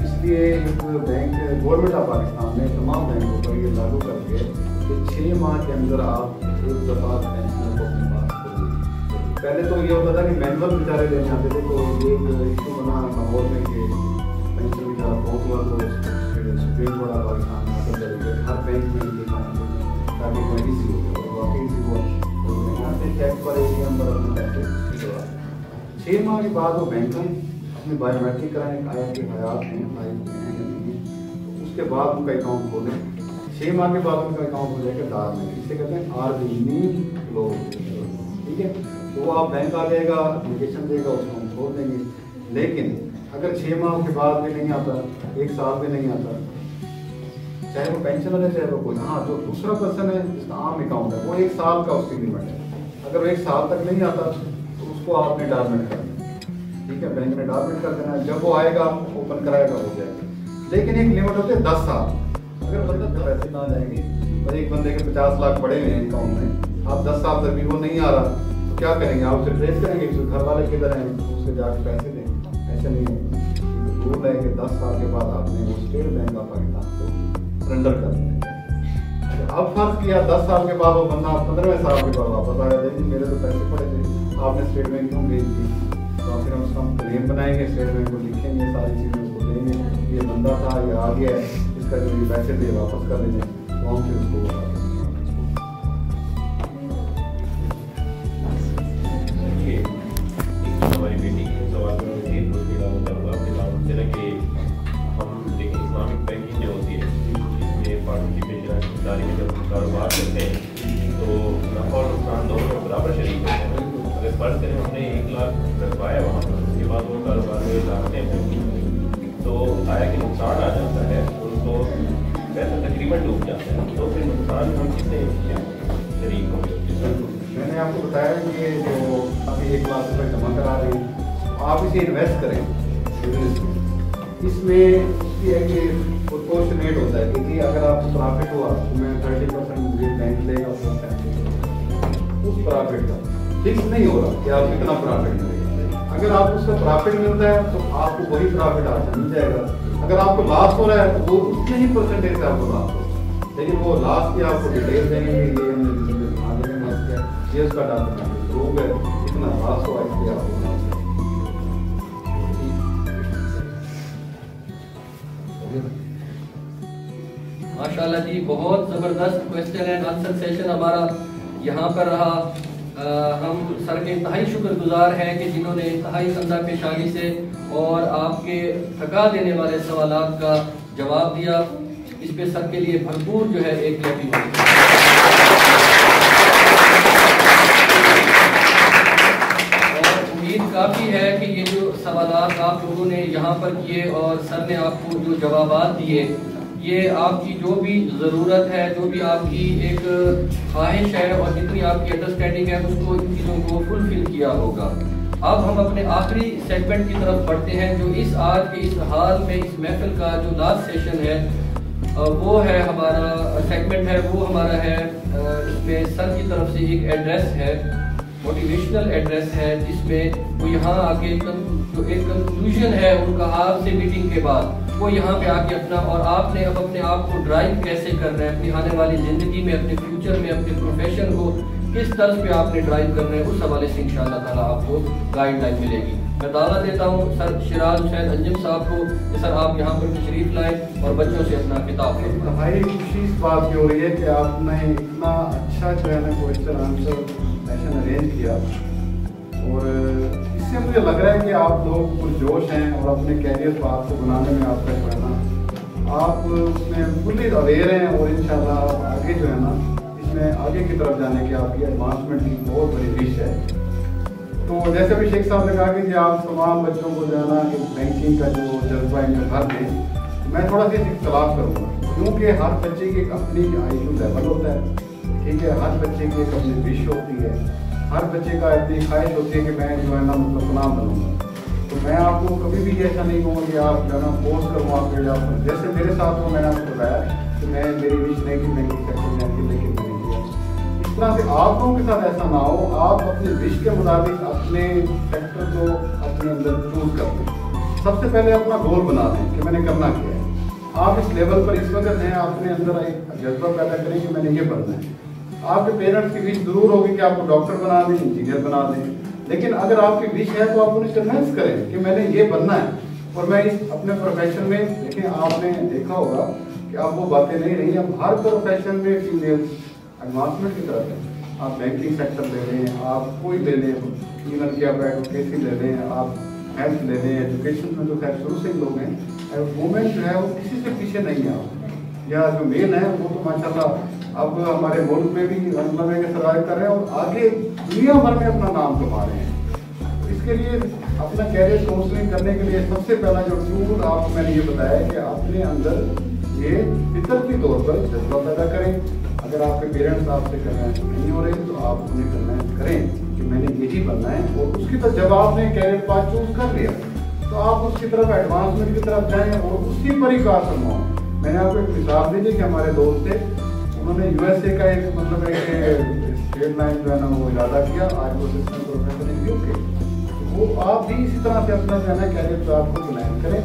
इसलिए एक बैंक गवर्नमेंट ऑफ पाकिस्तान ने तमाम बैंकों पर ये लागू कर दिया कि 6 माह के अंदर आप एक दफ़ा पेंशनर को अपने पास खोलिए। पहले तो ये होता था कि मैनुअल बेचारे लेने आते थे, तो एक इशू बना लाहौर में कि पेंशन बेचारा बहुत हुआ, तो सुप्रीम कोर्ट ऑफ पाकिस्तान में आकर करेंगे हर बैंक में ये काम ताकि कोई इसी हो जाए, और वाकई इसी को यहाँ से चेक पर ATM पर अपने पैसे 6 माह के बाद वो बैंक में अपनी बायोमेट्रिक कराएं, आया कि हयात हैं, लाइफ में हैं या नहीं है, तो उसके बाद उनका अकाउंट खोलें। 6 माह के बाद उनका अकाउंट हो जाएगा डॉर्मेंट, इसे कहते हैं आरजी क्लोज, ठीक है। तो वो आप बैंक आ जाएगा, एप्लीकेशन देगा, उसको हम खोल देंगे। लेकिन अगर 6 माह के बाद भी नहीं आता, 1 साल भी नहीं आता, चाहे वो पेंशनर है चाहे वो कोई, हाँ जो दूसरा पर्सन है जिसका आम अकाउंट है, वो 1 साल का उसकी लिमिट है। अगर वो 1 साल तक नहीं आता तो उसको आपने डॉर्मेंट करना, ठीक है, बैंक में डॉर्मेंट कर देना। जब वो आएगा ओपन कराएगा, हो जाएगा। लेकिन एक लिमिट होती है 10 साल। अगर बंदा पैसे ना जाएंगे, तो एक बंदे के 50 लाख पड़े हुए हैं अकाउंट में, आप 10 साल तक भी वो नहीं आ रहा, तो क्या करेंगे? आप उसे ट्रेस करेंगे कि घर वाले किधर हैं, उससे जाकर पैसे दें? ऐसे नहीं है। रूल है कि 10 साल के बाद आपने वो स्टेट बैंक ऑफ पाकिस्तान को सरेंडर कर दें। अब फर्ज किया 10 साल के बाद वो बंदा 15वें साल के बाद वापस आ गया, जी मेरे तो पैसे पड़े थे, आपने स्टेट बैंक क्यों भेज दी? तो फिर हम उसका क्लेम बनाएंगे, स्टेट बैंक को लिखेंगे, सारी चीज़ें उसको देंगे, ये बंदा था, ये आ गया है, इसका जो ये पैसे थे वापस कर देंगे, तो हम फिर उसको हमारी बेटी के सवाल में उसके अलावा आपके नाम से ना कि हम देखिए इस्लामिक बैंकिंग जो होती है, इसमें पार्टिसिपेशन दारी में जब कारोबार करते हैं तो नफा और नुकसान दोनों में बराबर शरीक होते हैं। अगर फर्ज करें हमने 1 लाख रखवाया वहाँ पर, उसके बाद वो कारोबार में लाते हैं तो आया कि नुकसान आ जाता है, उनको पैसा तकरीबन डूब जाता है, तो फिर नुकसान हम कितने शरीक होंगे? मैंने आपको बताया कि जो अभी 1 लाख रुपये जमा करा रहे हैं, आप इसे इन्वेस्ट करें बिजनेस में। इसमें ये है कि प्रोपोर्शनेट होता है कि अगर आप प्रॉफिट हुआ तो मैं 30% मुझे बैंक देगा, उस प्रॉफिट का फिक्स नहीं हो रहा कि आप कितना प्रॉफिट मिलेगा। अगर आपको उसका प्रॉफिट मिलता है तो आपको वही प्रॉफिट आज मिल जाएगा। अगर आपको लॉस हो रहा है तो वो उतने ही परसेंटेज से आपको लॉस होगा, लेकिन वो लॉस की आपको डिटेल देंगे, ये उसका डॉक्यूमेंट प्रूफ है, इतना लॉस हुआ इसलिए आपको माशाल्लाह जी, बहुत ज़बरदस्त क्वेश्चन एंड आंसर सेशन हमारा यहाँ पर रहा। हम सर के इंतहाई शुक्रगुजार हैं कि जिन्होंने इंतहाई तंदा पेशानी से और आपके थका देने वाले सवालात का जवाब दिया। इस पे सर के लिए भरपूर जो है एक क्लैपिंग होगी। और उम्मीद काफ़ी है कि ये जो सवालात आप लोगों ने यहाँ पर किए और सर ने आपको जो जवाबात दिए, ये आपकी जो भी ज़रूरत है, जो भी आपकी एक ख्वाहिश है और जितनी आपकी अंडरस्टैंडिंग है, उसको इन चीज़ों को फुलफिल किया होगा। अब हम अपने आखिरी सेगमेंट की तरफ बढ़ते हैं, जो इस आज के इस हाल में इस महफिल का जो लास्ट सेशन है वो है हमारा सेगमेंट है, वो हमारा है इसमें सर की तरफ से एक एड्रेस है, मोटिवेशनल एड्रेस है, जिसमें वो यहाँ आके जो एक कंक्लूजन है उनका आपसे मीटिंग के बाद वो यहाँ पे आके अपना और आपने अब अपने आप को ड्राइव कैसे करना है, अपनी आने वाली ज़िंदगी में, अपने फ्यूचर में, अपने प्रोफेशन को किस तर्ज पे आपने ड्राइव करना है, उस हवाले से इंशाअल्लाह ताला आपको गाइडलाइन मिलेगी। मैं दावा देता हूँ सर शिराज हुसैन अंजुम साहब को कि सर आप यहाँ पर तशरीफ लाएं और बच्चों से अपना खिताब करें। भाई खुशी इस बात की हो रही है कि आपने इतना अच्छा जो है ना क्वेश्चन आंसर सेशन अरेंज किया, और इससे मुझे लग रहा है कि आप लोग पुरजोश हैं और अपने कैरियर को आपको बनाने में आपका जो है ना आप उसमें फुल्ली अवेयर हैं, और इंशाल्लाह आगे जो है ना इसमें आगे की तरफ जाने की आपकी एडवांसमेंट की बहुत बड़ी विश है। तो जैसे भी शेख साहब ने कहा कि आप तमाम बच्चों को जो है ना कि बैंकिंग का जो जज्बा इनमें भर दें, मैं थोड़ा सा इख्तलाफ करूँगा, क्योंकि हर बच्चे की एक अपनी IQ लेवल होता है, ठीक है, हर बच्चे की एक अपनी विश होती है, हर बच्चे का अपनी ख्वाहिश होती है कि मैं जो है ना मतलब गुलाम बनूंगा। तो मैं आपको कभी भी ऐसा नहीं कहूँगा कि आप जो है ना फोर्स करूँ आपके आप, जैसे मेरे साथ हो, मैंने आपको बताया कि मैं मेरी विश नहीं की बैंकिंग सेक्टर में आती, लेकिन मैंने किया। इस तरह से आप लोगों के साथ ऐसा ना हो, आप अपने विश के मुताबिक अपने सेक्टर को अपने अंदर चूज कर लें। सबसे पहले अपना गोल बना लें कि मैंने करना क्या है। आप इस लेवल पर इस वक्त हैं, अपने अंदर एक जज्बा पैदा करें कि मैंने ये बनना है। आपके पेरेंट्स की विश जरूर होगी कि आपको डॉक्टर बना दें, इंजीनियर बना दें, लेकिन अगर आपकी विश है तो आप उन्हें कन्विंस करें कि मैंने ये बनना है और मैं इस अपने प्रोफेशन में, देखिए आपने देखा होगा कि अब वो बातें नहीं रही, अब हर प्रोफेशन में फीमेल्स एडवांसमेंट की तरफ है। आप बैंकिंग सेक्टर ले लें, आप कोई ले लें, इवन कि आप एडवोकेसी ले लें, आप हेल्थ ले लें, एजुकेशन में तो खैर शुरू से ही लोग हैं, वुमेन जो है वो किसी से पीछे नहीं है, या जो मेल है वो तो माशाल्लाह अब हमारे मुल्क में भी मतलब के सर्वाइव कर रहे हैं और आगे दुनिया भर में अपना नाम कमा रहे हैं। इसके लिए अपना कैरियर काउंसलिंग करने के लिए सबसे पहला जो टूल आपको मैंने ये बताया कि अपने अंदर ये फितरती तौर पर जज्बा पैदा करें। अगर आपके पेरेंट्स आपसे करना नहीं हो रहे तो आप उन्हें करना करें कि मैंने यही बनना है, और उसकी तरफ जब आपने कैरियर पाथ चूज कर लिया तो आप उसकी तरफ एडवांसमेंट की तरफ जाएं और उसी पर ही कार फरमाओ। मैंने आपको एक मिसाल दी थी कि हमारे दोस्त थे, उन्होंने USA का एक मतलब एक स्टेट लाइन जो है ना वो इरादा किया, आज वो असिस्टेंट प्रोफेसर है UK। वो आप भी इसी तरह से अपना जो है ना कैरियर को आपको प्लान करें,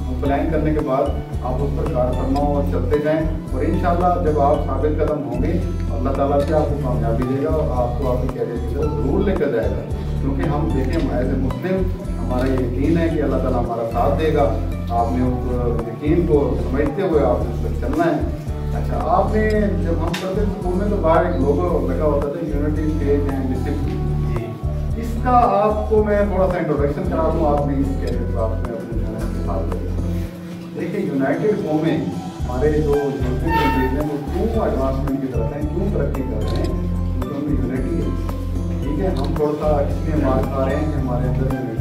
और प्लान करने के बाद आप उस पर कार फरमाओ और चलते जाएं, और इंशाल्लाह जब आप साबित कदम होंगे अल्लाह ताला से आपको कामयाबी देगा और आपको आपके कैरियर की तरफ जरूर लेकर जाएगा। क्योंकि हम देखें एज ए मुस्लिम हमारा ये यकीन है कि अल्लाह ताला हमारा साथ देगा। आपने उस यकीन को समझते हुए आपने उस पर चलना है। अच्छा, आपने जब हम पढ़ते स्कूल में तो बाहर एक लोगो लगा होता था, यूनिटी फेथ एंड डिसिप्लिन। इसका आपको मैं थोड़ा सा इंट्रोडक्शन करा दूँ, आपने इस कैरियर को आपने अपने हाल करें। देखिए यूनाइटेड वुमेन हमारे जो मुस्लिम कंट्रीज हैं वो क्यों एडवांसमेंट की तरफ हैं, क्यों तरक्की कर रहे हैं, क्योंकि उनमें यूनिटी है। ठीक है, हम थोड़ा सा इसलिए मार खा रहे हैं कि हमारे अंदर यूनिटी।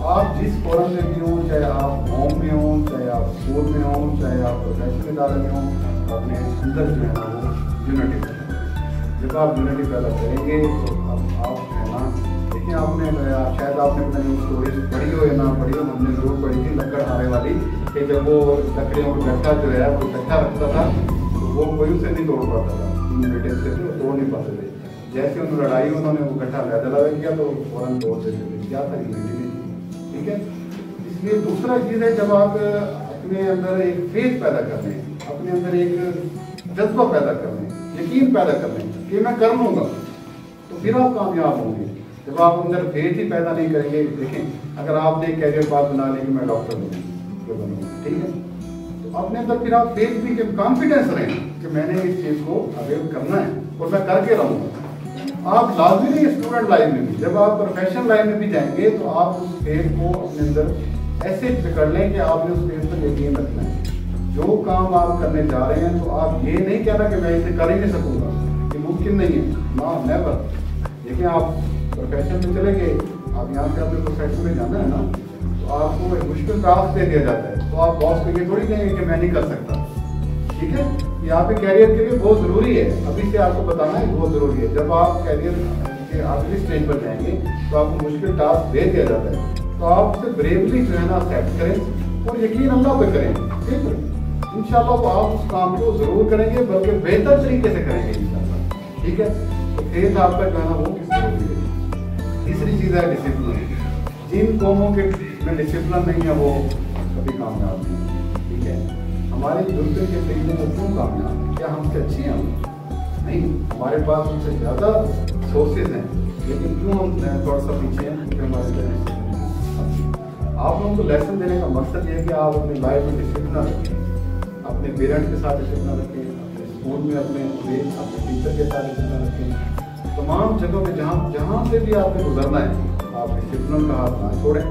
आप जिस फॉरम में भी हों, चाहे आप होम में हों, चाहे आप स्कूल में हों, चाहे आप प्रोफेशनल इदारे में हों, अपने अंदर जो है ना वो यूनिटी पैदा करें। जब आप यूनिटी पैदा करेंगे तो अब आप जो है ना, देखिए आपने शायद आपने अपने न्यूज़ स्टोरीज पढ़ी हो या ना पढ़ी हो, हमने जरूर पढ़ी थी लकड़ आने वाली, कि जब वो लकड़ियों को गट्ठा जो है वो इकट्ठा रखता था तो वो कोई उसे नहीं तोड़ पाता था, ब्रिटिश से थे तोड़ नहीं पाते थे। जैसे उन्होंने लड़ाई उन्होंने वो गट्ठा लहदा किया तो फौरन तोड़ देते थे, क्या था यूनिटी। ठीक है, इसलिए दूसरा चीज़ है जब आप अपने अंदर एक फेथ पैदा कर लें, अपने अंदर एक जज्बा पैदा कर लें, यकीन पैदा कर लें कि मैं कर लूँगा, तो फिर आप कामयाब होंगे। जब आप अंदर फेथ ही पैदा नहीं करेंगे, देखें अगर आपने एक कैरियर पाथ बना लिया कि मैं डॉक्टर बनूँगा, ठीक है, तो अपने अंदर फिर आप फेथ भी कॉन्फिडेंस रहें कि मैंने इस चीज़ को अवेल करना है और मैं करके रहूँगा। आप लाजमी नहीं स्टूडेंट लाइफ में भी, जब आप प्रोफेशनल लाइफ में भी जाएंगे तो आप उस फेथ को अपने अंदर ऐसे पकड़ लें कि आपने उस फेथ पर यकीन रखना है। जो काम आप करने जा रहे हैं तो आप ये नहीं कहना कि मैं इसे कर ही नहीं सकूंगा, ये मुमकिन नहीं है, ना नेवर। देखिए आप प्रोफेशन में चले गए, आप यहाँ से अपने प्रोफेशन में जाना है ना, तो आपको एक मुश्किल टास्क दे दिया जाता है, तो आप बॉस को ये थोड़ी कहेंगे कि मैं नहीं कर सकता। ठीक है, ये आपके कैरियर के लिए बहुत ज़रूरी है, अभी से आपको बताना है बहुत ज़रूरी है। जब आप कैरियर के आखिरी स्टेज पर जाएंगे तो आपको मुश्किल टास्क दे दिया जाता है, तो आप उसे ब्रेवली जो है ना एक्सेप्ट करें और यकीन अल्लाह पे करें। ठीक है, इंशाल्लाह आप उस काम को ज़रूर करेंगे, बल्कि बेहतर तरीके से करेंगे इंशाल्लाह। ठीक है, तो फेथ आपका जो है ना वो किस ज़रूरी है। तीसरी चीज़ है डिसिप्लिन। जिन कौमों के में डिसिप्लिन नहीं है वो कभी कामयाब नहीं। ठीक है, हमारे दूसरे के तरीके में क्यों कामयाब है? क्या हमसे अच्छे हैं? नहीं, हमारे पास उनसे ज़्यादा सोर्सेज हैं, लेकिन क्यों हम थोड़ा सा पीछे हैं? क्योंकि हमारे आप लोगों को लेसन देने का मकसद ये है कि आप अपनी लाइफ में डिसिप्लिन रखें, अपने पेरेंट्स के साथ डिसिप्लिन रखें, अपने स्कूल में अपने टीचर के साथ डिसिप्लिन रखें। तमाम जगहों पे जहाँ से भी आपको गुजरना है, आप डिसिप्लिन का हाथ ना छोड़ें।